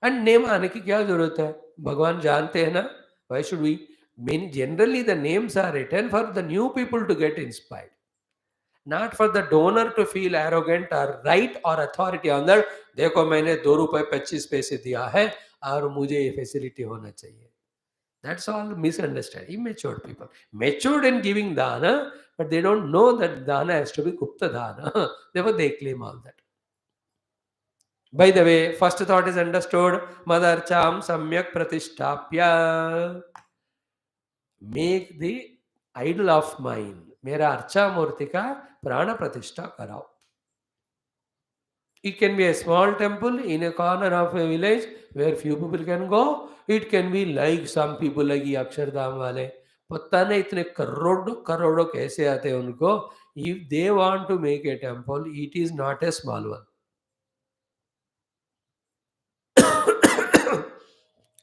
Speaker 1: And name आने की क्या जरूरत है? भगवान जानते हैं ना. Why should we? Generally the names are written for the new people to get inspired, not for the donor to feel arrogant or right or authority on that. देखो मैंने 2 रुपए 25 पैसे दिया है और मुझे ये फैसिलिटी होना चाहिए. That's all misunderstanding. Immature people. Matured in giving dana, but they don't know that dana has to be Gupta dana. Therefore, they claim all that. By the way, first thought is understood. Madarcham samyak pratishtapya. Make the idol of mine. Mera archa murti ka prana pratishta karao. It can be a small temple in a corner of a village where few people can go. It can be like some people like Akshardham wale. पता नहीं इतने करोड़ों कैसे आते हैं उनको. If they want to make a temple, it is not a small one.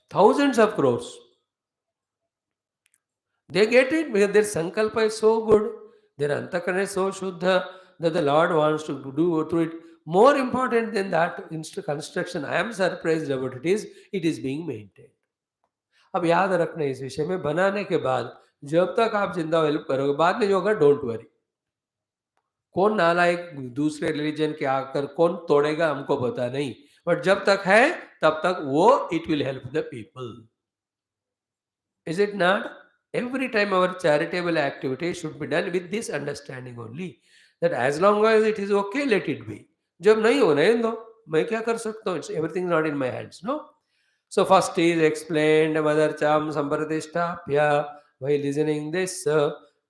Speaker 1: Thousands of crores. They get it because their sankalpa is so good, their antakarana is so shuddha that the Lord wants to do through it. More important than that construction, I am surprised about it is being maintained. अब याद रखना इस विषय में, बनाने के बाद जब तक आप जिंदा हेल्प करोगे, बाद में जो होगा डोंट वरी. कौन नालायक दूसरे रिलीजन के आकर कौन तोड़ेगा हमको पता नहीं, बट जब तक है तब तक वो it will help the people. Is it not? Every time our charitable activity should be done with this understanding only, that as long as it is okay, let it be. जब नहीं हो नहीं दो, मैं क्या कर सकता हूँ? Everything is not in my hands, no? So first is explained, Madarcham Sampratishtapya. By listening this,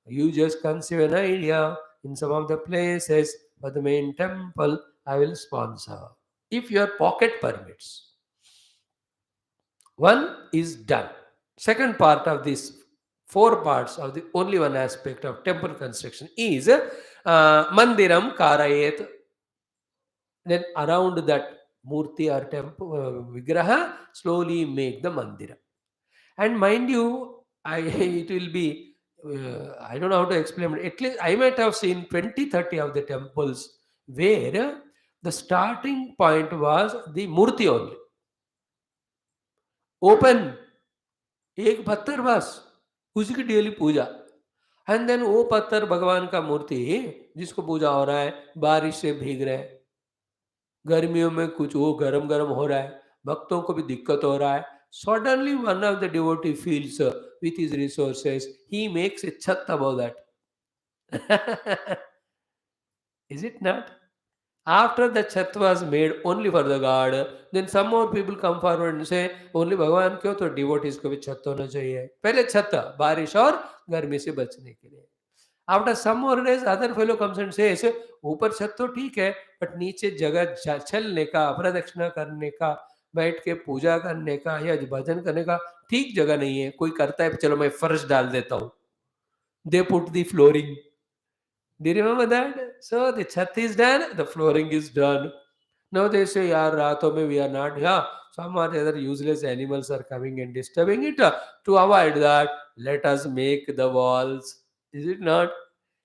Speaker 1: you just conceive an idea. In some of the places, for the main temple, I will sponsor, if your pocket permits. One is done. Second part of this 4 parts of the only one aspect of temple construction is Mandiram Karayet. Then around that Murti or temple Vigraha, slowly make the Mandira. And mind you, it will be, I don't know how to explain it. At least I might have seen 20-30 of the temples where the starting point was the Murti only. Open, एक पत्थर बस, उसी की daily Puja. And then वो पत्थर भगवान का मूर्ति जिसको पूजा हो रहा है, बारिश से भीग रहे हैं, गर्मियों में कुछ वो गरम गरम हो रहा है, भक्तों को भी दिक्कत हो रहा है। Suddenly one of the devotee feels with his resources, he makes a chat above that. Is it not? After the chat was made only for the god, then some more people come forward and say, only भगवान क्यों, तो devotees को भी छत होना चाहिए। पहले छत बारिश और गर्मी से बचने के लिए। After some more days other fellow comes and says, ऊपर छत तो ठीक है, बट नीचे जगह चलने का, प्रदक्षिणा करने का, बैठ के पूजा करने का या भजन करने का ठीक जगह नहीं है। कोई करता है, चलो मैं फर्श डाल देता हूँ, they put the flooring. Do you remember that? So the chat is done, the flooring is done. Now they say, yaar, raaton mein we are not here. Some or other useless animals are coming and disturbing it. To avoid that, let us make the walls. Is it not?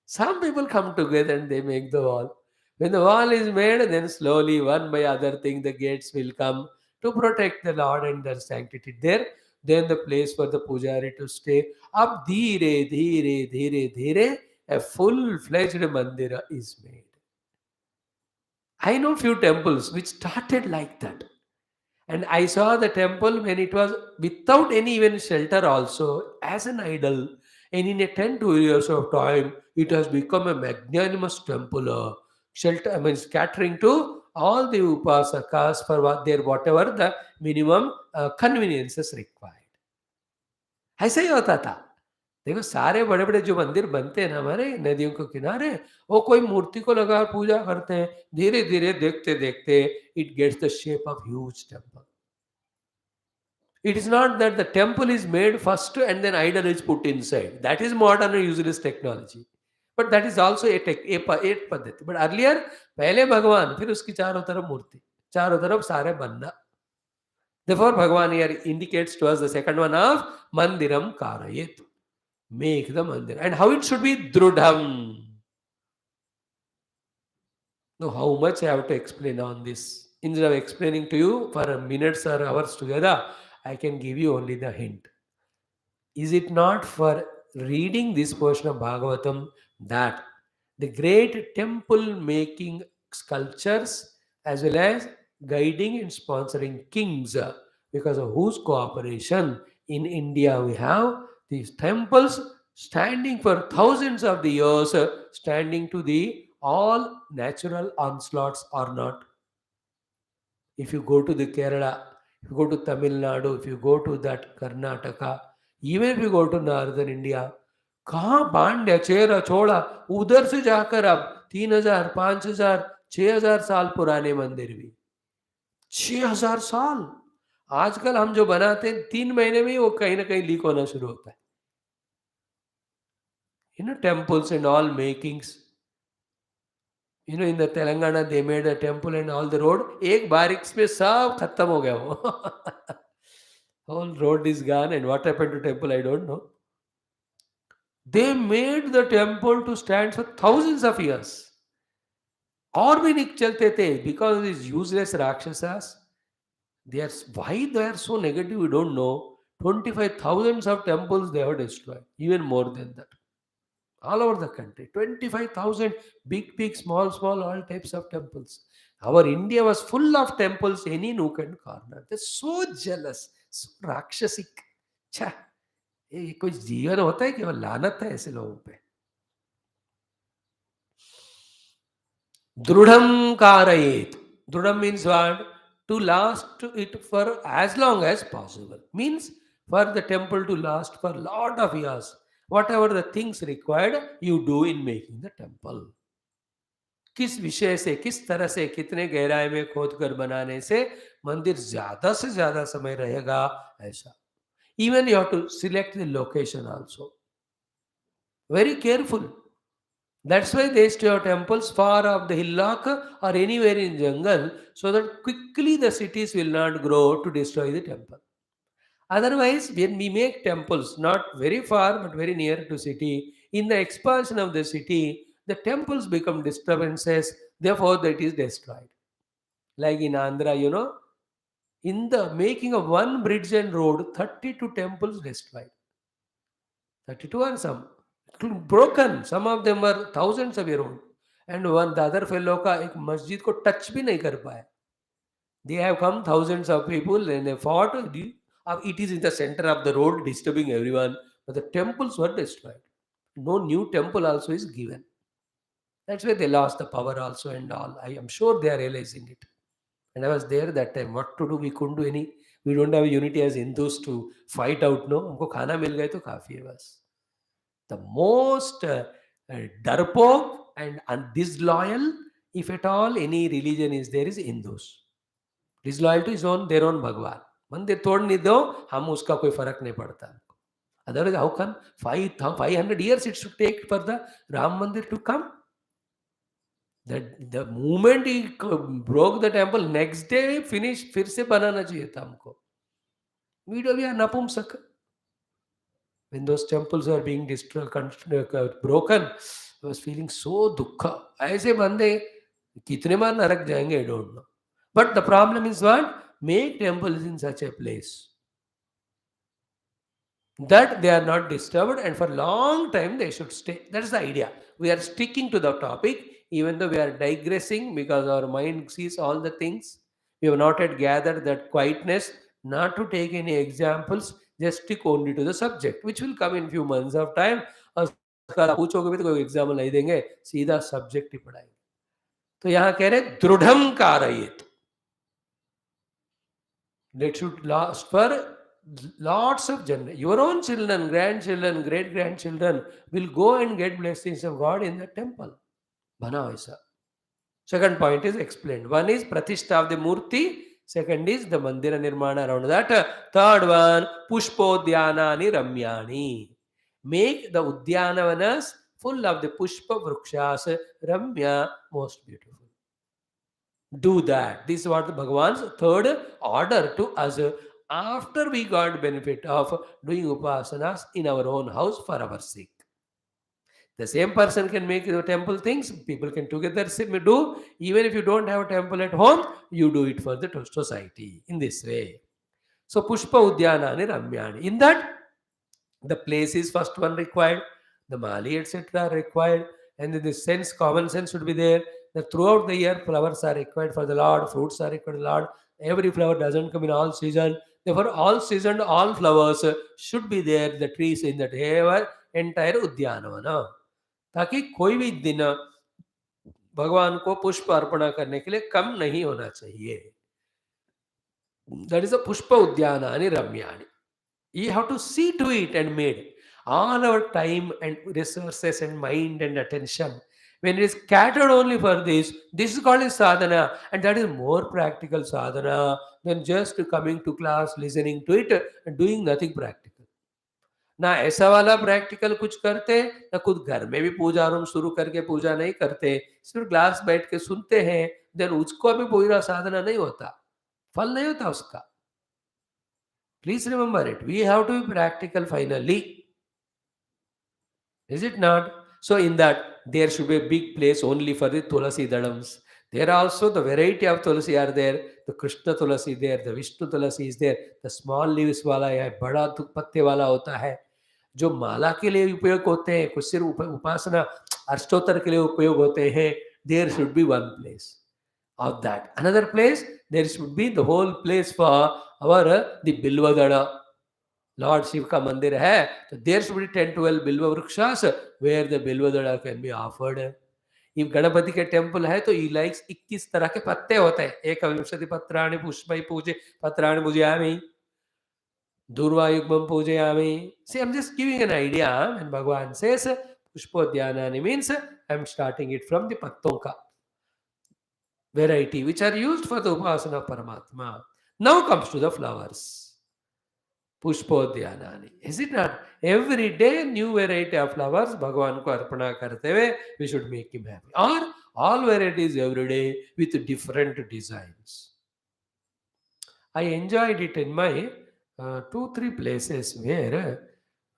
Speaker 1: Some people come together and they make the wall. When the wall is made, then slowly, one by other thing, the gates will come to protect the Lord and their sanctity there. Then the place for the pujari to stay. Up dheere, dheere, dheere, dheere, a full-fledged mandira is made. I know few temples which started like that. And I saw the temple when it was without any even shelter also as an idol. And in a 10 to years of time, it has become a magnanimous temple. Shelter, I mean, scattering to all the upasakas for what their whatever the minimum conveniences required. ऐसा ही होता था। देखो सारे बड़े बड़े जो मंदिर बनते हैं ना हमारे नदियों के किनारे, वो कोई मूर्ति को लगा पूजा करते हैं, धीरे धीरे देखते देखते it gets the shape of huge temple. It is not that the temple is made first and then idol is put inside. That is modern and useless technology. But that is also एक पद्धति। But earlier पहले भगवान, फिर उसकी चारों तरफ मूर्ति, चारों तरफ सारे बनना। Therefore, Bhagavan here indicates to us the second one of Mandiram Karayet. Make the mandir. And how it should be? Drudham. Now, how much I have to explain on this? Instead of explaining to you for minutes or hours together, I can give you only the hint. Is it not for reading this portion of Bhagavatam that the great temple making sculptures as well as guiding and sponsoring kings, because of whose cooperation in India we have these temples standing for thousands of the years, standing to the all natural onslaughts or not. If you go to the Kerala, if you go to Tamil Nadu, if you go to that Karnataka, even if you go to northern India, कहाँ पांड्या चेरा छोड़ा, उधर से जाकर अब 3000 5000 6000 साल पुराने मंदिर भी, 6000 साल। आजकल हम जो बनाते हैं 3 महीने में ही वो कहीं ना कहीं लीक होना शुरू होता है। Temples and all makings, in the Telangana they made a temple and all the road, एक बारिश में सब खत्म हो गया वो। Whole road is gone, and what happened to temple I don't know. They made the temple to stand for thousands of years. और भी नहीं चलते थे because of these useless rakshasas. Why they are so negative we don't know. 25,000 of temples they have destroyed, even more than that. All over the country, 25,000 big, small, all types of temples. Our India was full of temples, any nook and corner. They're so jealous, so rakshasic. छा, ये कोई जीवन होता है कि वो लानत है ऐसे लोगों पे। Drudham karayet. Drudham means what? To last it for as long as possible. Means for the temple to last for lot of years. Whatever the things required, you do in making the temple. किस विषय से, किस तरह से, कितने गहराई में खोद कर बनाने से मंदिर ज्यादा से ज्यादा समय रहेगा, ऐसा। Even you have to select the location also. Very careful. That's why they used to have temples far off the hillock or anywhere in jungle, so that quickly the cities will not grow to destroy the temple. Otherwise, when we make temples not very far but very near to city, in the expansion of the city, the temples become disturbances, therefore that is destroyed. Like in Andhra, In the making of one bridge and road, 32 temples destroyed. 32 and some broken. Some of them were thousands of years old. And one the other fellow का एक मस्जिद को touch भी नहीं कर पाया. They have come thousands of people and they fought. It is in the center of the road, disturbing everyone. But the temples were destroyed. No new temple also is given. That's why they lost the power also and all. I am sure they are realizing it. And I was there that time. What to do? We couldn't do any. We don't have a unity as Hindus to fight out. No, हमको खाना मिल गए तो काफी है बस. The most darpok and disloyal, if at all any religion is there, is Hindus. Disloyal to his own, their own Bhagwan. मंदिर तोड़ नहीं दो, हम उसका कोई फर्क नहीं पड़ता. Otherwise, how come 500 years it should take for the Ram Mandir to come? The moment he broke the temple, next day finish, फिर से बनाना चाहिए था हमको. We are napumsak. When those temples are being destroyed, broken, I was feeling so dukkha. ऐसे बंदे कितने बार नरक जाएंगे, I don't know. But the problem is what? Make temples in such a place that they are not disturbed and for a long time they should stay. That is the idea. We are sticking to the topic even though we are digressing because our mind sees all the things. We have not yet gathered that quietness not to take any examples, just stick only to the subject, which will come in few months of time. और पूछोगे भी तो कोई example नहीं देंगे, सीधा subject ही पढ़ाएंगे. तो यहाँ कह रहे दृढ़म कारयेत. That should last for lots of generations. Your own children, grandchildren, great-grandchildren will go and get blessings of God in the temple. Bana vaisa. Second point is explained. One is Pratishtha of the Murti. Second is the Mandira Nirmana around that. Third one, Pushpodhyanani Ramyani. Make the Udyanavanas full of the Pushpa Vrukshas, Ramya, most beautiful. Do that. This is what the Bhagavan's third order to us after we got benefit of doing upasanas in our own house for our sake. The same person can make the temple things. People can together do. Even if you don't have a temple at home, you do it for the society in this way. So Pushpa Udyanani Ramyani. In that, the place is first one required. The mali, etc. required. And then the sense, common sense should be there. That throughout the year, flowers are required for the Lord, fruits are required for the Lord. Every flower doesn't come in all season. Therefore, all season, all flowers should be there, the trees in that entire Udyanavana. ताकि कोई भी दिन भगवान को पुष्प अर्पण करने के लिए कम नहीं होना चाहिए. That is a Pushpa Udyanani Ramyani. You have to see to it and made. All our time and resources and mind and attention, when it is scattered only for this is called sadhana, and that is more practical sadhana than just coming to class, listening to it and doing nothing practical. ना ऐसा वाला practical कुछ करते, ना खुद घर में भी पूजा रूम शुरू करके पूजा नहीं करते, सिर्फ क्लास बैठ के सुनते हैं, देन उसको भी पूरा साधना नहीं होता, फल नहीं होता उसका. Please remember it. We have to be practical finally. Is it not? So in that, there should be a big place only for the Tulasi Dadams. There also the variety of Tulasi are there. The Krishna Tulasi there, the Vishnu Tulasi is there. The small leaves वाला है, बड़ा पत्ते वाला होता है. जो माला के लिए उपयोग होते हैं, कुछ सिर्फ उपासना अष्टोत्तर के लिए उपयोग होते हैं. There should be one place of that. Another place, there should be the whole place for our the Bilvadana. Lord Shiva का मंदिर है, तो there should be 10-12 Bilva Vrukshas where the Bilvadana can be offered. If Ganpati के temple है तो he likes 21 तरह के पत्ते होते हैं. एकविंशति पत्राणि पुष्पै पूजे पत्राणि पूजयामि Durvayugmam Pujayami. See, I'm just giving an idea. When Bhagavan says Pushpodhyanani means I'm starting it from the Pattonka variety which are used for the Upasana of Paramatma. Now comes to the flowers. Pushpodhyanani. Is it not? Every day new variety of flowers Bhagavan ko arpana karte hue, we should make him happy. Or all varieties every day with different designs. I enjoyed it in my 2-3 places where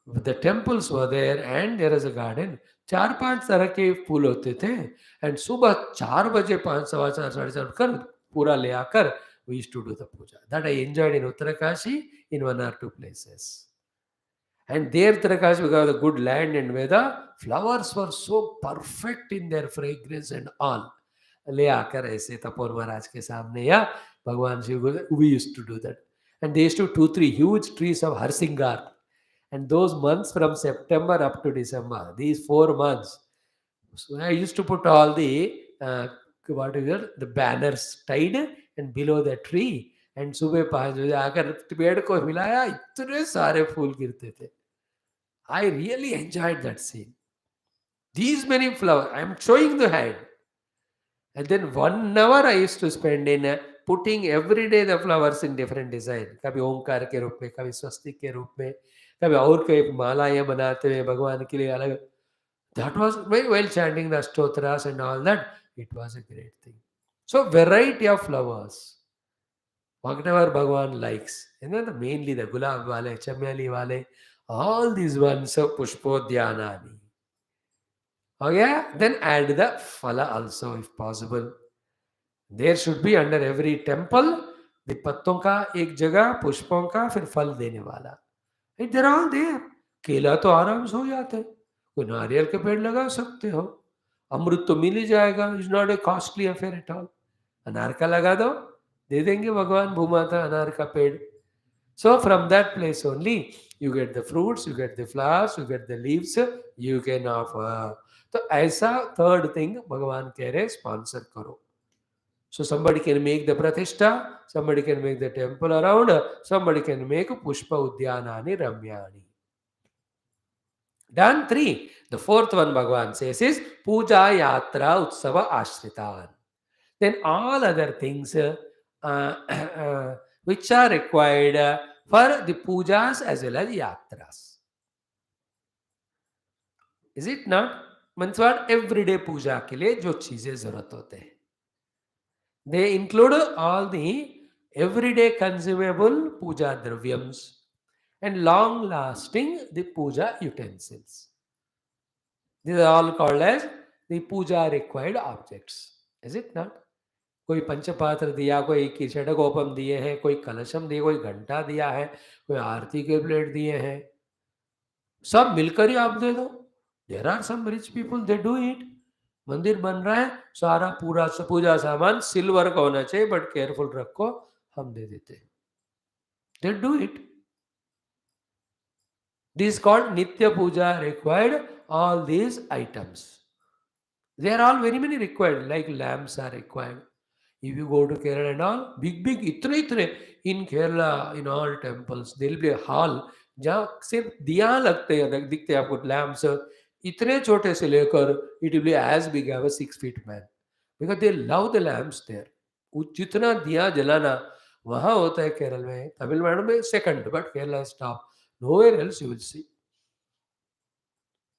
Speaker 1: the temples were there and there is a garden. 4-5 तरह के फूल होते थे and सुबह 4 बजे 5, 4:15, 4:30 कर पूरा ले आकर we used to do the puja. That I enjoyed in Uttarakashi in one or two places. And there, Uttarakansh, because of the good land and weather, flowers were so perfect in their fragrance and all. ले आकर ऐसे तपोर महाराज के सामने या भगवान शिव को, we used to do that. And they used to 2-3 huge trees of Harsingar. And those months from September up to December, these 4 months, so I used to put all the what is it, the banners tied and below the tree. And सुबह 5 बजे आकर पेड़ को हिलाया, इतने सारे फूल गिरते थे. I really enjoyed that scene. These many flowers, I am showing the hand. And then 1 hour I used to spend in putting every day the flowers in different design. कभी ओंकार के रूप में, कभी स्वस्तिक के रूप में, कभी और कोई मालाएं बनाते हुए भगवान के लिए अलग. That was very well chanting the stotras and all that. It was a great thing. So variety of flowers, whatever Bhagwan likes. And then mainly the gulab wale, chameli wale, all these ones of pushpodhyanani. Okay, then add the phala also if possible. There should be under every temple the पत्तों का एक जगह, पुष्पों का, फिर फल देने वाला. They're all there. केला तो आराम से हो जाता है, कोई नारियल के पेड़ लगा सकते हो, अमृत तो मिल ही जाएगा. Is not a costly affair at all. अनार का लगा दो, दे देंगे भगवान भूमाता अनार का पेड़. So from that place only you get the fruits, you get the flowers, you get the leaves, you can offer. तो ऐसा third thing भगवान कह रहे sponsor करो. So somebody can make the pratishtha, somebody can make the temple around, somebody can make pushpa udyanani ramyani. Done 3. The fourth one Bhagavan says is puja yatra utsava ashritan. Then all other things which are required for the pujas as well as yatras. Is it not? Means what? Everyday puja के लिए जो चीजें जरूरत होते हैं. They include all the everyday consumable puja dravyams and long lasting the puja utensils. These are all called as the puja required objects. Is it not? कोई पंचपात्र दिया, कोई षडकोपम दिए हैं, कोई कलशम दिए, कोई घंटा दिया है, कोई आरती के प्लेट दिए हैं, सब मिलकर ही आप दे दो. There are some rich people, they do it. मंदिर बन रहा है, सारा पूरा पूजा सामान सिल्वर का होना चाहिए, बट केयरफुल रखो, हम दे देते हैं. दे डू इट. दिस कॉल्ड नित्य पूजा required all these items. They are all very many required, like lamps are required. If you go to Kerala and all, big इतने in Kerala, in all temples, there will be a hall जहाँ सिर्फ दिया लगते हैं, दिखते हैं आपको lamps, इतने छोटे से लेकर it will be as big as a 6 feet man, because they love the lamps there. जितना दिया जलाना वहाँ होता है केरल में, तमिलनाडु में second, but Kerala is top. Nowhere else you will see.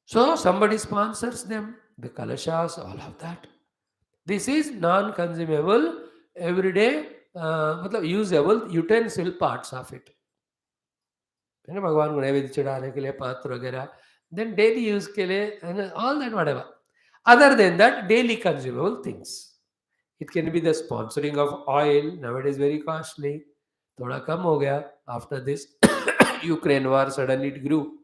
Speaker 1: So somebody sponsors them, the kalashas, all of that. This is non-consumable, everyday, usable utensil parts of it. भगवान को नैवेद्य चढ़ाने के लिए पात्र वगैरह, then daily use के लिए, and all that whatever. Other than that, daily consumable things. It can be the sponsoring of oil. Nowadays very costly. थोड़ा कम हो गया after this Ukraine war. Suddenly it grew.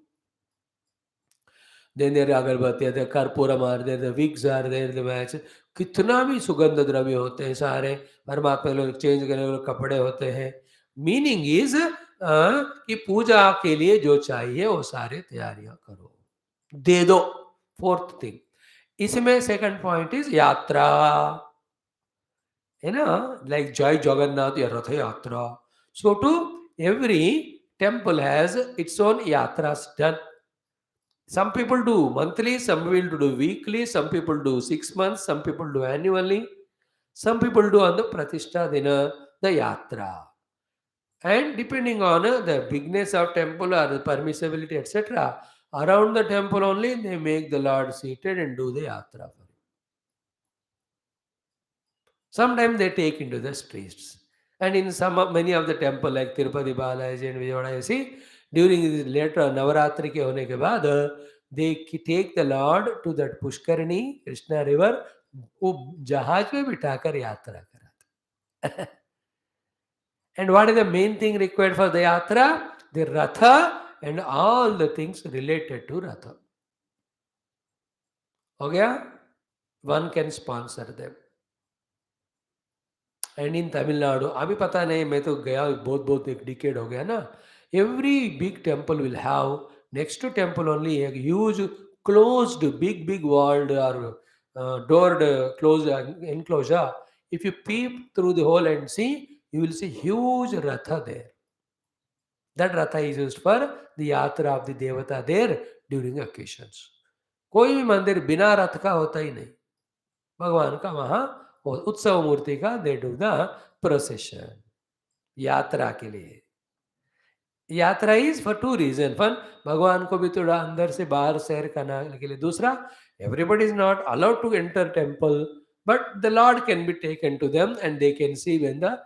Speaker 1: Then there are अगरबत्तियाँ, the कर्पूरम are there, the wigs are there, the match. कितना भी सुगंध द्रव्य होते हैं सारे, परमात्मा लोग चेंज करने वाले कपड़े होते हैं. मीनिंग इज कि पूजा के लिए जो चाहिए वो सारे तैयारियां करो, दे दो. फोर्थ थिंग इसमें सेकंड पॉइंट इज यात्रा, है ना, लाइक जय जगन्नाथ या Rath Yatra. So to every temple has its own yatras done. Some people do monthly, some people do weekly, some people do 6 months, some people do annually, some people do on the Pratishtha Dina, the Yatra. And depending on the bigness of temple or the permissibility, etc., around the temple only they make the Lord seated and do the Yatra for him. Sometimes they take into the streets. And in many of the temple like Tirupati Balaji and Vijayawada, you see, during this later Navaratri के होने के बाद they take the Lord to that Pushkarini, Krishna river, वो जहाज में बिठाकर यात्रा कराते. And what is the main thing required for the yatra? The ratha and all the things related to ratha. Okay? One can sponsor them. And in Tamil Nadu अभी पता नहीं, मैं तो गया बहुत बहुत एक डिकेड हो गया ना. Every big temple will have next to temple only एक huge closed big big walled और doored close enclosure. If you peep through the hole and see, you will see huge ratha there. That ratha is used for the yatra of the devata there during occasions. कोई भी मंदिर बिना रथ का होता ही नहीं. भगवान का वहाँ उत्सव मूर्ति का दे डू द प्रोसेशन यात्रा के लिए. Yatra is for two reason. One, भगवान को भी थोड़ा अंदर से बाहर सैर करने के लिए. दूसरा, everybody is not allowed to enter temple, but the Lord can be taken to them and they can see when the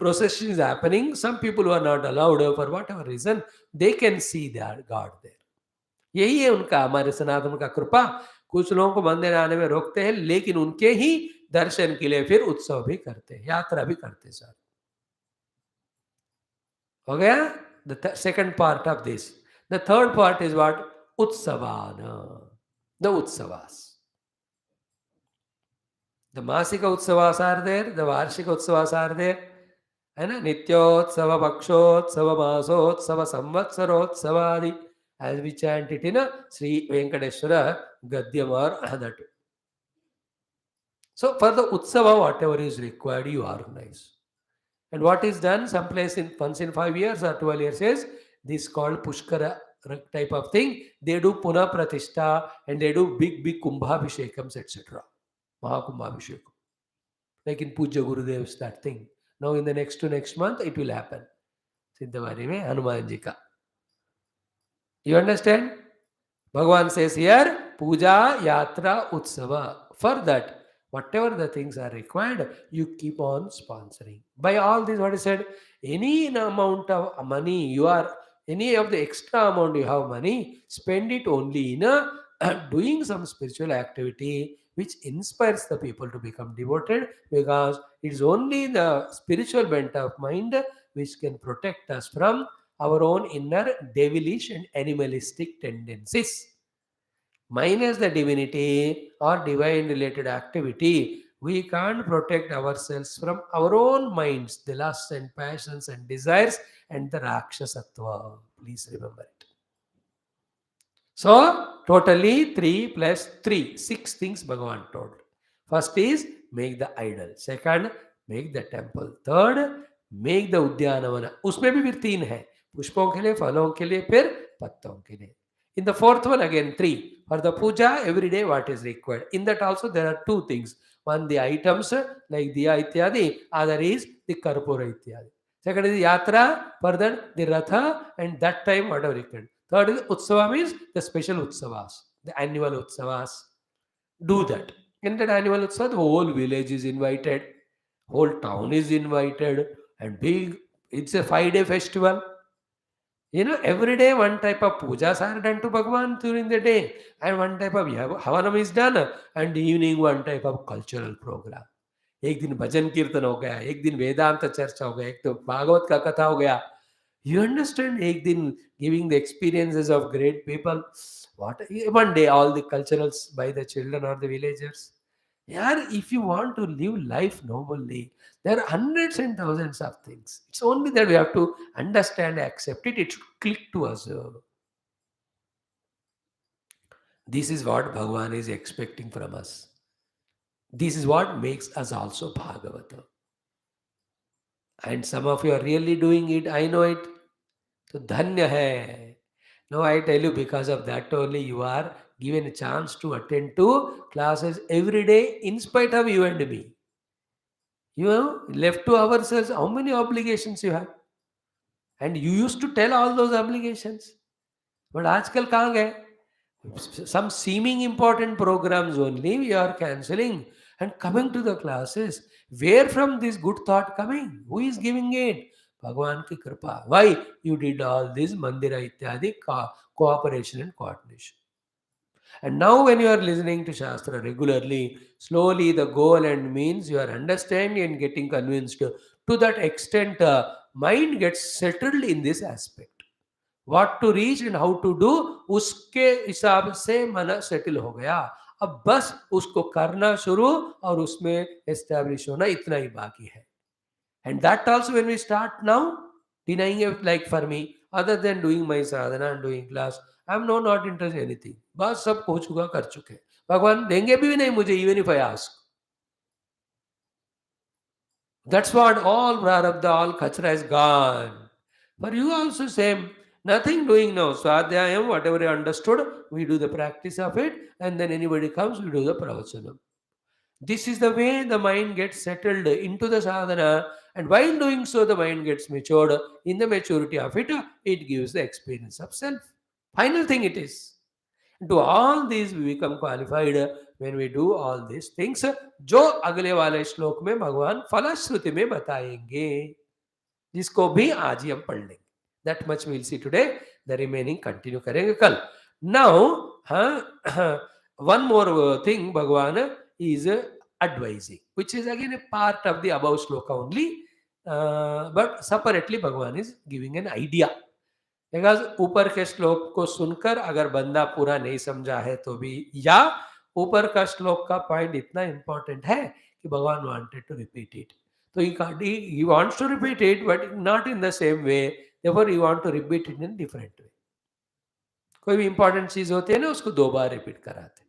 Speaker 1: procession is happening. Some people who are not allowed for whatever reason, they can see their God there. यही है उनका, हमारे सनातन का कृपा. कुछ लोगों को मंदिर आने में रोकते हैं, लेकिन उनके ही दर्शन के लिए फिर उत्सव भी करते हैं, यात्रा भी करते हैं सर. हो गया the second part of this. The third part is what? उत्सवान, the utsavas. The masik utsavas are there, the वार्षिक उत्सवास आर देयर, है ना. नित्योत्सव, पक्षोत्सव, मासोत्सव, संवत्सरोत्सव आदि, as we chant it in a Sri Venkateshwara Gadyam or that. So for the Utsava, whatever is required, you organize. And what is done, someplace in once in 5 years or 12 years is this called Pushkara type of thing. They do Puna Pratishta and they do big Kumbhabhishekams, etc. Maha Kumbhabhishekam. Like in Puja Gurudev's that thing. Now in the next month it will happen. Siddhavari mein Hanuman Ji ka. You understand? Bhagavan says here, Puja, Yatra, Utsava. For that, whatever the things are required, you keep on sponsoring. By all this, what is said, any amount of money you are, any of the extra amount you have money, spend it only in doing some spiritual activity which inspires the people to become devoted, because it is only the spiritual bent of mind which can protect us from our own inner devilish and animalistic tendencies. Minus the divinity or divine related activity, we can't protect ourselves from our own minds, the lusts and passions and desires and the Rakshasatva. Please remember it. So, totally 3 plus 3, 6 things Bhagavan told. First is make the idol. Second, make the temple. Third, make the Udyanavana. उसमें भी फिर 3 है. पुष्पों के लिए, फलों के लिए, फिर पत्तों के लिए. In the fourth one again 3. For the puja, every day what is required. In that also there are 2 things. One, the items like diya ityadi. Other is the karpura ityadi. Second is yatra, further the ratha, and that time whatever required. Third is utsava, means the special utsavas, the annual utsavas. Do that. In that annual utsava, the whole village is invited, whole town is invited, and big. It's a 5-day festival. You know, every day one type of pujas are done to Bhagavan during the day, and one type of havanam is done, and evening one type of cultural program. एक दिन भजन कीर्तन हो गया, एक दिन वेदांत चर्चा हो गया, एक तो भागवत का कथा हो गया. You understand? एक दिन giving the experiences of great people. What one day all the culturals by the children or the villagers. Yeah, if you want to live life nobly, there are hundreds and thousands of things. It's only that we have to understand, accept it. It should click to us. This is what Bhagavan is expecting from us. This is what makes us also Bhagavatam. And some of you are really doing it. I know it. So dhanya hai. Now I tell you, because of that only you are given a chance to attend to classes every day in spite of you and me. You know, left to ourselves, how many obligations you have? And you used to tell all those obligations. But आजकल कहाँ गए? Some seeming important programs only we are cancelling and coming to the classes. Where from this good thought coming? Who is giving it? Bhagavan ki kripa. Why? You did all this mandira ityadi cooperation and coordination. And now when you are listening to Shastra regularly, slowly the goal and means you are understanding and getting convinced To that extent, mind gets settled in this aspect. What to reach and how to do, उसके हिसाब से मन settle हो गया. अब बस उसको करना शुरू और उसमें एस्टैब्लिश होना इतना ही बाकी है. And that also when we start now, denying it, like for me, other than doing my sadhana and doing class, I'm not interested in anything. बस सब हो चुका कर चुके. भगवान देंगे भी नहीं मुझे, even if I ask. That's what all prarabdha, all kachra is gone. For you also same. Nothing doing now. Swadhyayam, whatever I understood, we do the practice of it, and then anybody comes, we do the pravachanam. This is the way the mind gets settled into the sadhana, and while doing so, the mind gets matured. In the maturity of it, it gives the experience of self. Final thing it is. To all these we become qualified when we do all these things, जो अगले वाले श्लोक में भगवान फलश्रुति में बताएंगे, जिसको भी आज ही हम पढ़ लेंगे. That much we'll see today. The remaining continue करेंगे कल. Now, one more thing Bhagavan is advising, which is again a part of the above shloka only, but separately Bhagavan is giving an idea. Because ऊपर के श्लोक को सुनकर अगर बंदा पूरा नहीं समझा है तो भी, या ऊपर का श्लोक का पॉइंट इतना इंपॉर्टेंट है कि भगवान वांटेड टू रिपीट इट, तो he wants to repeat it but not in the same way, therefore he want to repeat it in different way. कोई भी इंपॉर्टेंट चीज होती है ना, उसको 2 बार रिपीट कराते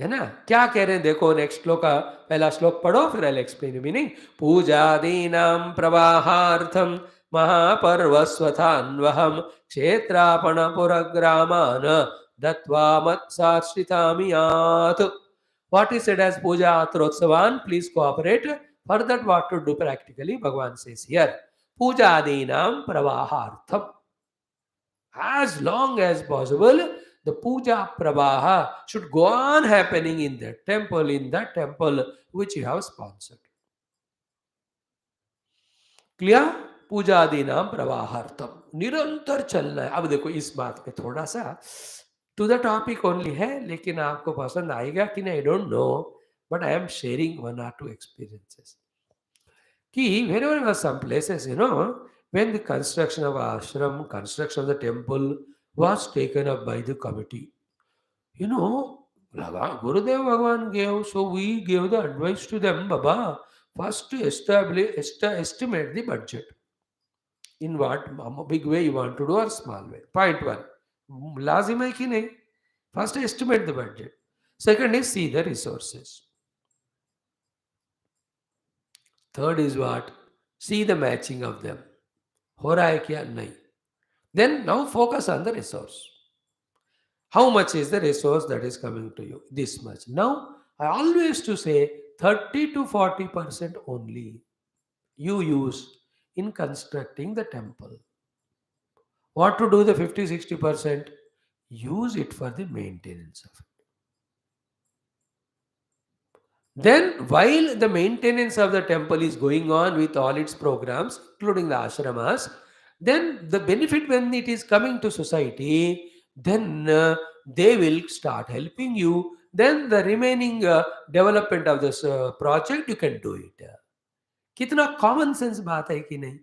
Speaker 1: है ना. क्या कह रहे हैं देखो, नेक्स्ट श्लोक का पहला श्लोक पढ़ो, फिर आई एक्सप्लेन मीनिंग. पूजादीनां प्रवाहार्थम महापर्वस्वथान्वहम क्षेत्रापण पुरग्रामान दत्वा मत्साश्रितामियात्. What is said as puja atrotsavan, please cooperate. For that, what to do practically, Bhagavan says here, पूजादीनां प्रवाहार्थम. As long as possible, the puja pravaha should go on happening in that temple which you have sponsored. Clear? पूजा आदि नाम प्रवाहार्थम निरंतर चलना है. अब देखो इस बात पे थोड़ा सा टू द टॉपिक ओनली है, लेकिन आपको पसंद आएगा कि नहीं, I don't know, but I am sharing 1 or 2 experiences. कि whenever some places, when the construction of ashram, construction of the temple was taken up by the committee, Gurudev Bhagavan gave, so we gave the advice to them, Baba, first to estimate the budget. In what big way you want to do or small way. Point 1. Lazim hai ki nahi? First estimate the budget. Second is see the resources. Third is what? See the matching of them. हो रहा है क्या? नहीं. Then now focus on the resource. How much is the resource that is coming to you? This much. Now, I always used to say 30 to 40% only you use in constructing the temple. What to do the 50-60%? Use it for the maintenance of it. Then, while the maintenance of the temple is going on with all its programs, including the ashramas, then the benefit when it is coming to society, then they will start helping you. Then the remaining development of this project, you can do it. कितना common sense बात है कि नहीं?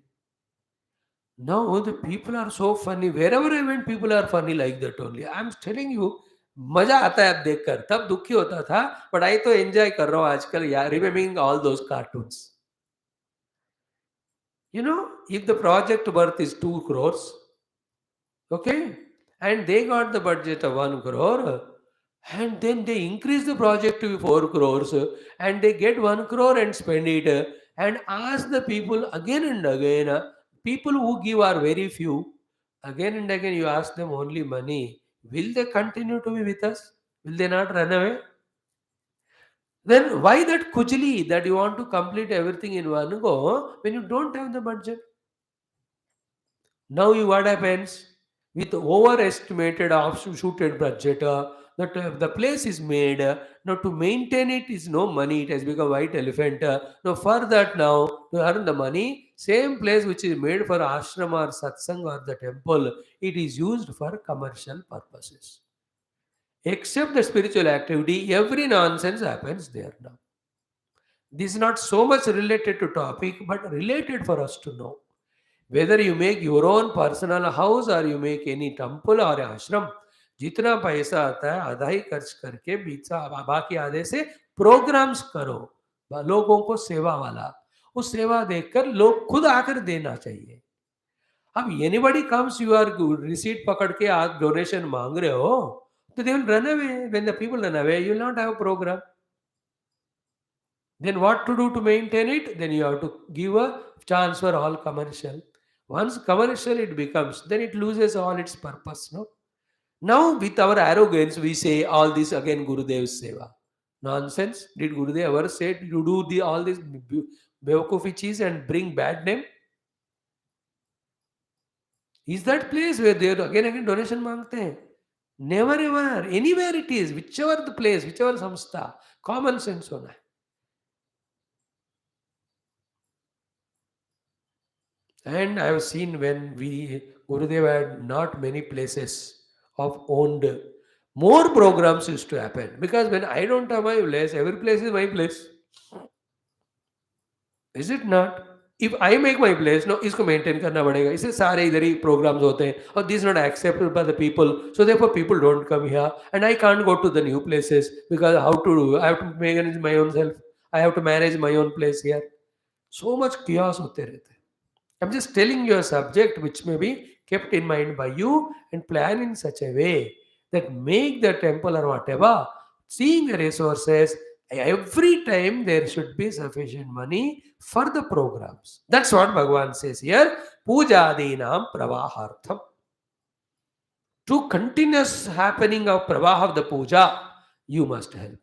Speaker 1: Now the people are so funny. Wherever I went, people are funny like that only. I'm telling you, मजा आता है अब देखकर. तब दुखी होता था, but I तो enjoy कर रहा हूँ आजकल यार, remembering all those cartoons. If the project worth is 2 crores, okay, and they got the budget of 1 crore, and then they increase the project to 4 crores, and they get 1 crore and spend it, and ask the people again and again. People who give are very few. Again and again you ask them only money. Will they continue to be with us? Will they not run away? Then why that kujli that you want to complete everything in one go when you don't have the budget? Now what happens? With overestimated offshooted budget, the place is made. Now to maintain it is no money. It has become white elephant. Now for that now to earn the money, same place which is made for ashram or satsang or the temple, it is used for commercial purposes. Except the spiritual activity, every nonsense happens there now. This is not so much related to topic, but related for us to know. Whether you make your own personal house or you make any temple or ashram, जितना पैसा आता है आधा ही खर्च करके बाकी आधे से प्रोग्राम्स करो, लोगों को सेवा वाला, उस सेवा देखकर लोग खुद आकर देना चाहिए. अब anybody comes, you are receipt पकड़ के आप डोनेशन मांग रहे हो, तो they will run away. When the people run away, you will not have programme. Then what to do to maintain it? Then you have to give a chance for all commercial. Once commercial it becomes, then it loses all its purpose. No. Now with our arrogance we say all this again Gurudev's seva. Nonsense. Did Gurudev ever say you do all this bewakufi cheese and bring bad name? Is that place where they again donation mangte hain? Never ever. Anywhere it is, whichever the place, whichever samstha, common sense hona hai. And I have seen when Gurudev had not many places of owned, more programs used to happen. Because when I don't have my place, every place is my place. Is it not? If I make my place, no, इसको maintain करना पड़ेगा. इससे सारे इधर ही programs होते हैं. और this is not accepted by the people. So therefore people don't come here. And I can't go to the new places because how to do? I have to manage my own self. I have to manage my own place here. So much chaos होते रहते हैं. I'm just telling you a subject which may be kept in mind by you and plan in such a way that make the temple or whatever, seeing the resources, every time there should be sufficient money for the programs. That's what Bhagavan says here. Pujadinam pravahartham. To continuous happening of pravaha of the puja, you must help.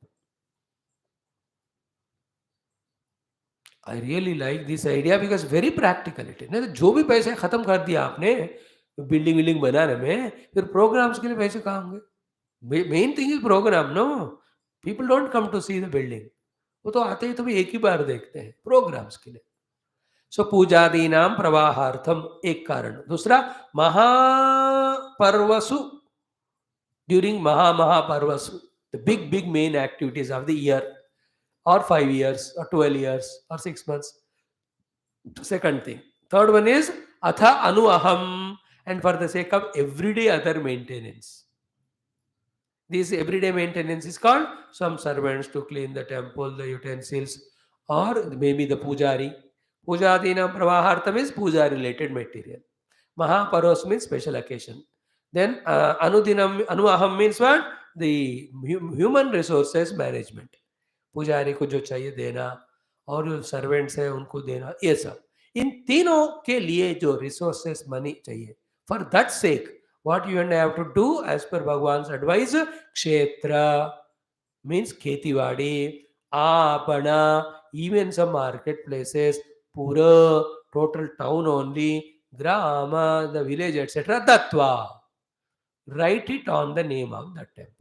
Speaker 1: I really like this idea because very practicality. नहीं तो जो भी पैसे खत्म कर दिया आपने building विल्डिंग बनाने में, फिर प्रोग्राम्स के लिए पैसे कहाँ होंगे? Main thing is programme. No, people don't come to see the building. वो तो आते ही तो भी एक ही बार देखते हैं प्रोग्राम्स के लिए. सो पूजादी नाम प्रवाहार्थम एक कारण. दूसरा, महापर्वसु, ड्यूरिंग महापर्वसु, the big main activities of the year, or 5 years, or 12 years, or 6 months. Second thing. Third one is atha anuaham, and for the sake of everyday other maintenance. This everyday maintenance is called some servants to clean the temple, the utensils, or maybe the pujari. Pujadinam pravahartam is puja related material. Mahaparos means special occasion. Then anuaham means what? The human resources management. पुजारी को जो चाहिए देना और जो servants है उनको देना, ये सब. इन तीनों के लिए जो रिसोर्सेस मनी चाहिए, for that sake what you and I have to do as per Bhagwan's advice, क्षेत्र मीन्स खेतीबाड़ी, आपना, इवन सम मार्केट प्लेसेस, पूरा टोटल टाउन ओनली, ग्राम, द विलेज एटसेट्रा, दत्वा. Write it on the name of that temple.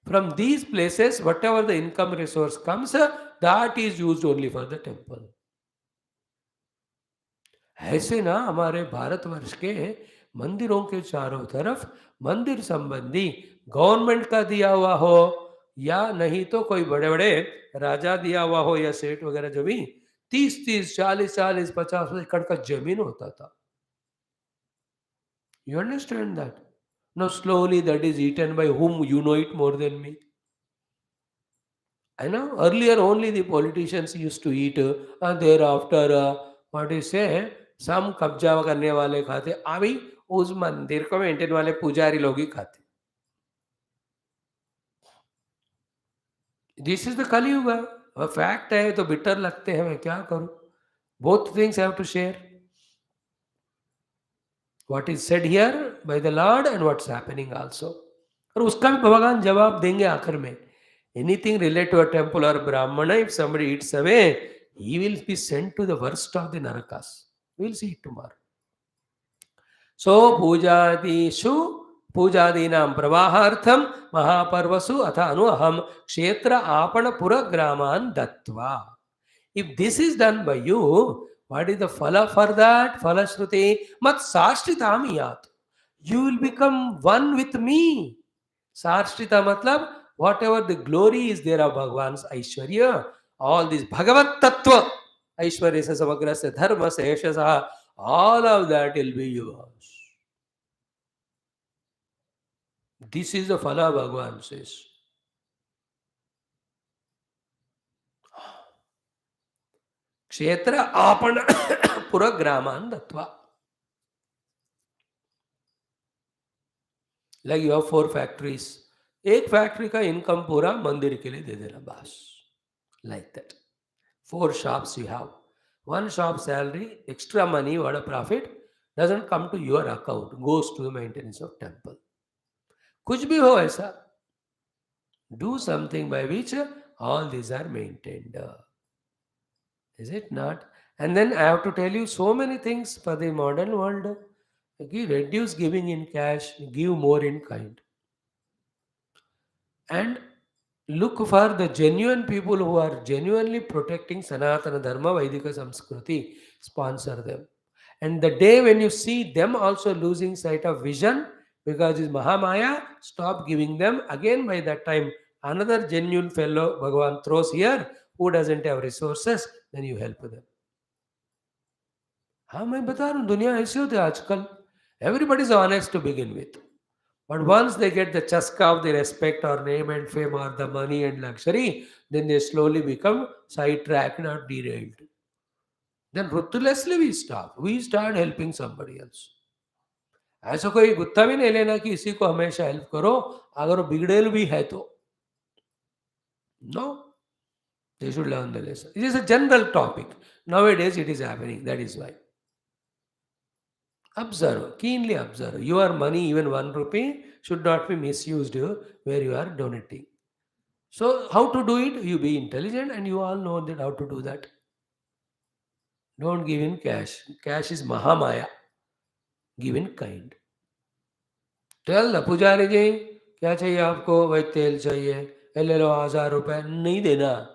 Speaker 1: From these places, whatever the income resource comes, that is used only for the temple. ऐसे ना हमारे भारतवर्ष के मंदिरों के चारों तरफ मंदिर संबंधी गवर्नमेंट का दिया हुआ हो या नहीं तो कोई बड़े बड़े राजा दिया हुआ हो या सेठ वगैरह, जो भी 30-30, 40-40, 50 एकड़ का जमीन होता था. You understand that? Now slowly that is eaten by whom? You know it more than me. I know earlier only the politicians used to eat, and thereafter what you say, some कब्जा करने वाले खाते. अभी उस मंदिर को maintain वाले पुजारी लोग ही खाते. This is the Kalyug. Fact है तो बिटर लगते हैं, मैं क्या करूं. Both things have to share. What is said here by the Lord and what's happening also. और उसका भी भगवान जवाब देंगे आखिर में. Anything related to a temple or Brahmana, if somebody eats away, he will be sent to the worst of the narakas. We'll see it tomorrow. So, pujadinam pravahartham mahaparvasu atha anuaham kshetra apana puragraman dattva. If this is done by you, what is the phala for that? Phala shruti mat sashtritam yat. You will become one with me. Sashtrita matlab whatever the glory is there of Bhagavan's Aishwarya, all this Bhagavat Tattva, Aishwarya Samagrasya Dharma Seshasa, all of that will be yours. This is the Phala Bhagavan says. Kshetra Apana Puragraman Dattva. Like you have 4 factories. एक factory का income पूरा मंदिर के लिए दे देना बस. Like that. 4 shops you have. 1 shop salary, extra money, what a profit, doesn't come to your account, goes to the maintenance of temple. कुछ भी हो ऐसा. Do something by which all these are maintained. Is it not? And then I have to tell you so many things for the modern world. Reduce giving in cash, give more in kind. And look for the genuine people who are genuinely protecting Sanatana Dharma, Vaidika Samskriti, sponsor them. And the day when you see them also losing sight of vision because it's Mahamaya, stop giving them. Again, by that time, another genuine fellow Bhagavan throws here who doesn't have resources, then you help them. हाँ मैं बता रहा हूँ दुनिया ऐसी होती है आजकल. Everybody is honest to begin with. But once they get the chaska of the respect or name and fame or the money and luxury, then they slowly become sidetracked or derailed. Then ruthlessly we stop. We start helping somebody else. ऐसा कोई गुत्था भी नहीं लेना कि इसी को हमेशा help करो अगर वो बिगड़ेल भी है तो. No. They should learn the lesson. It is a general topic. Nowadays it is happening. That is why. Observe, keenly observe. Your money, even 1 rupee, should not be misused where you are donating. So, how to do it? You be intelligent and you all know that how to do that. Don't give in cash. Cash is Mahamaya. Give in kind. Tell the Pujari ji, क्या चाहिए आपको? भाई तेल चाहिए. ले लो 1000 रुपए. नहीं देना.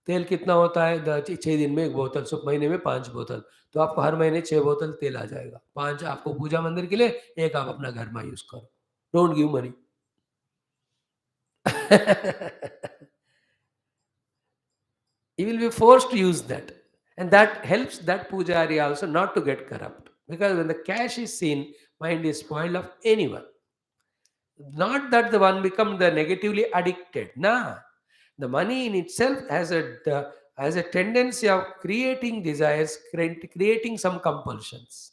Speaker 1: तेल कितना होता है? 6 दिन में 1 बोतल, सब महीने में 5 बोतल. तो आपको हर महीने 6 बोतल तेल आ जाएगा. 5 आपको पूजा मंदिर के लिए, 1 आप अपना घर में यूज करो. Don't give money. He will be forced to use that. And that helps that pujari also not to get corrupt. Because when the cash is seen, mind is spoiled of anyone. Not that the one become the negatively addicted. Nah. The money in itself has a tendency of creating desires, creating some compulsions.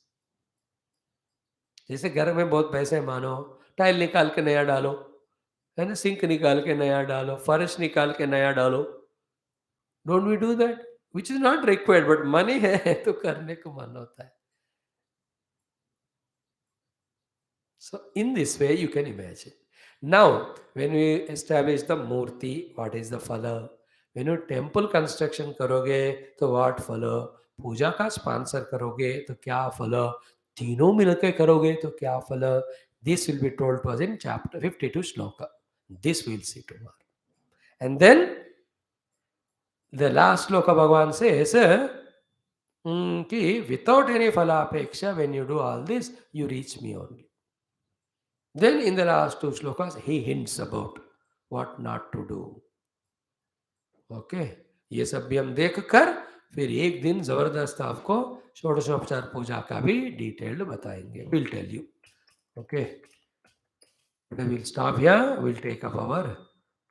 Speaker 1: जैसे घर में बहुत पैसे मानो, tile निकाल के नया डालो, है ना, सिंक निकाल के नया डालो, फर्श निकाल के नया डालो. Don't we do that? Which is not required, but money है तो करने को मन होता है. So in this way you can imagine. Now, when we establish the murti, what is the phala? When you temple construction करोगे तो what phala? पूजा का sponsor करोगे तो क्या phala? तीनों मिलकर करोगे तो क्या phala? This will be told to us in chapter 52 shloka. This we'll see tomorrow. And then the last shloka Bhagavan says कि without any phala apeksha, when you do all this, you reach me only. Then in the last 2 shlokas, he hints about what not to do. Okay, ये सब भी हम देख कर फिर एक दिन जबरदस्त आपको षोडशोपचार पूजा का भी डिटेल्ड बताएंगे. We'll tell you. Okay, today we'll stop here. We'll take up our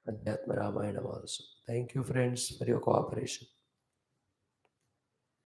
Speaker 1: Adhyatma Ramayana also. Thank you friends for your cooperation.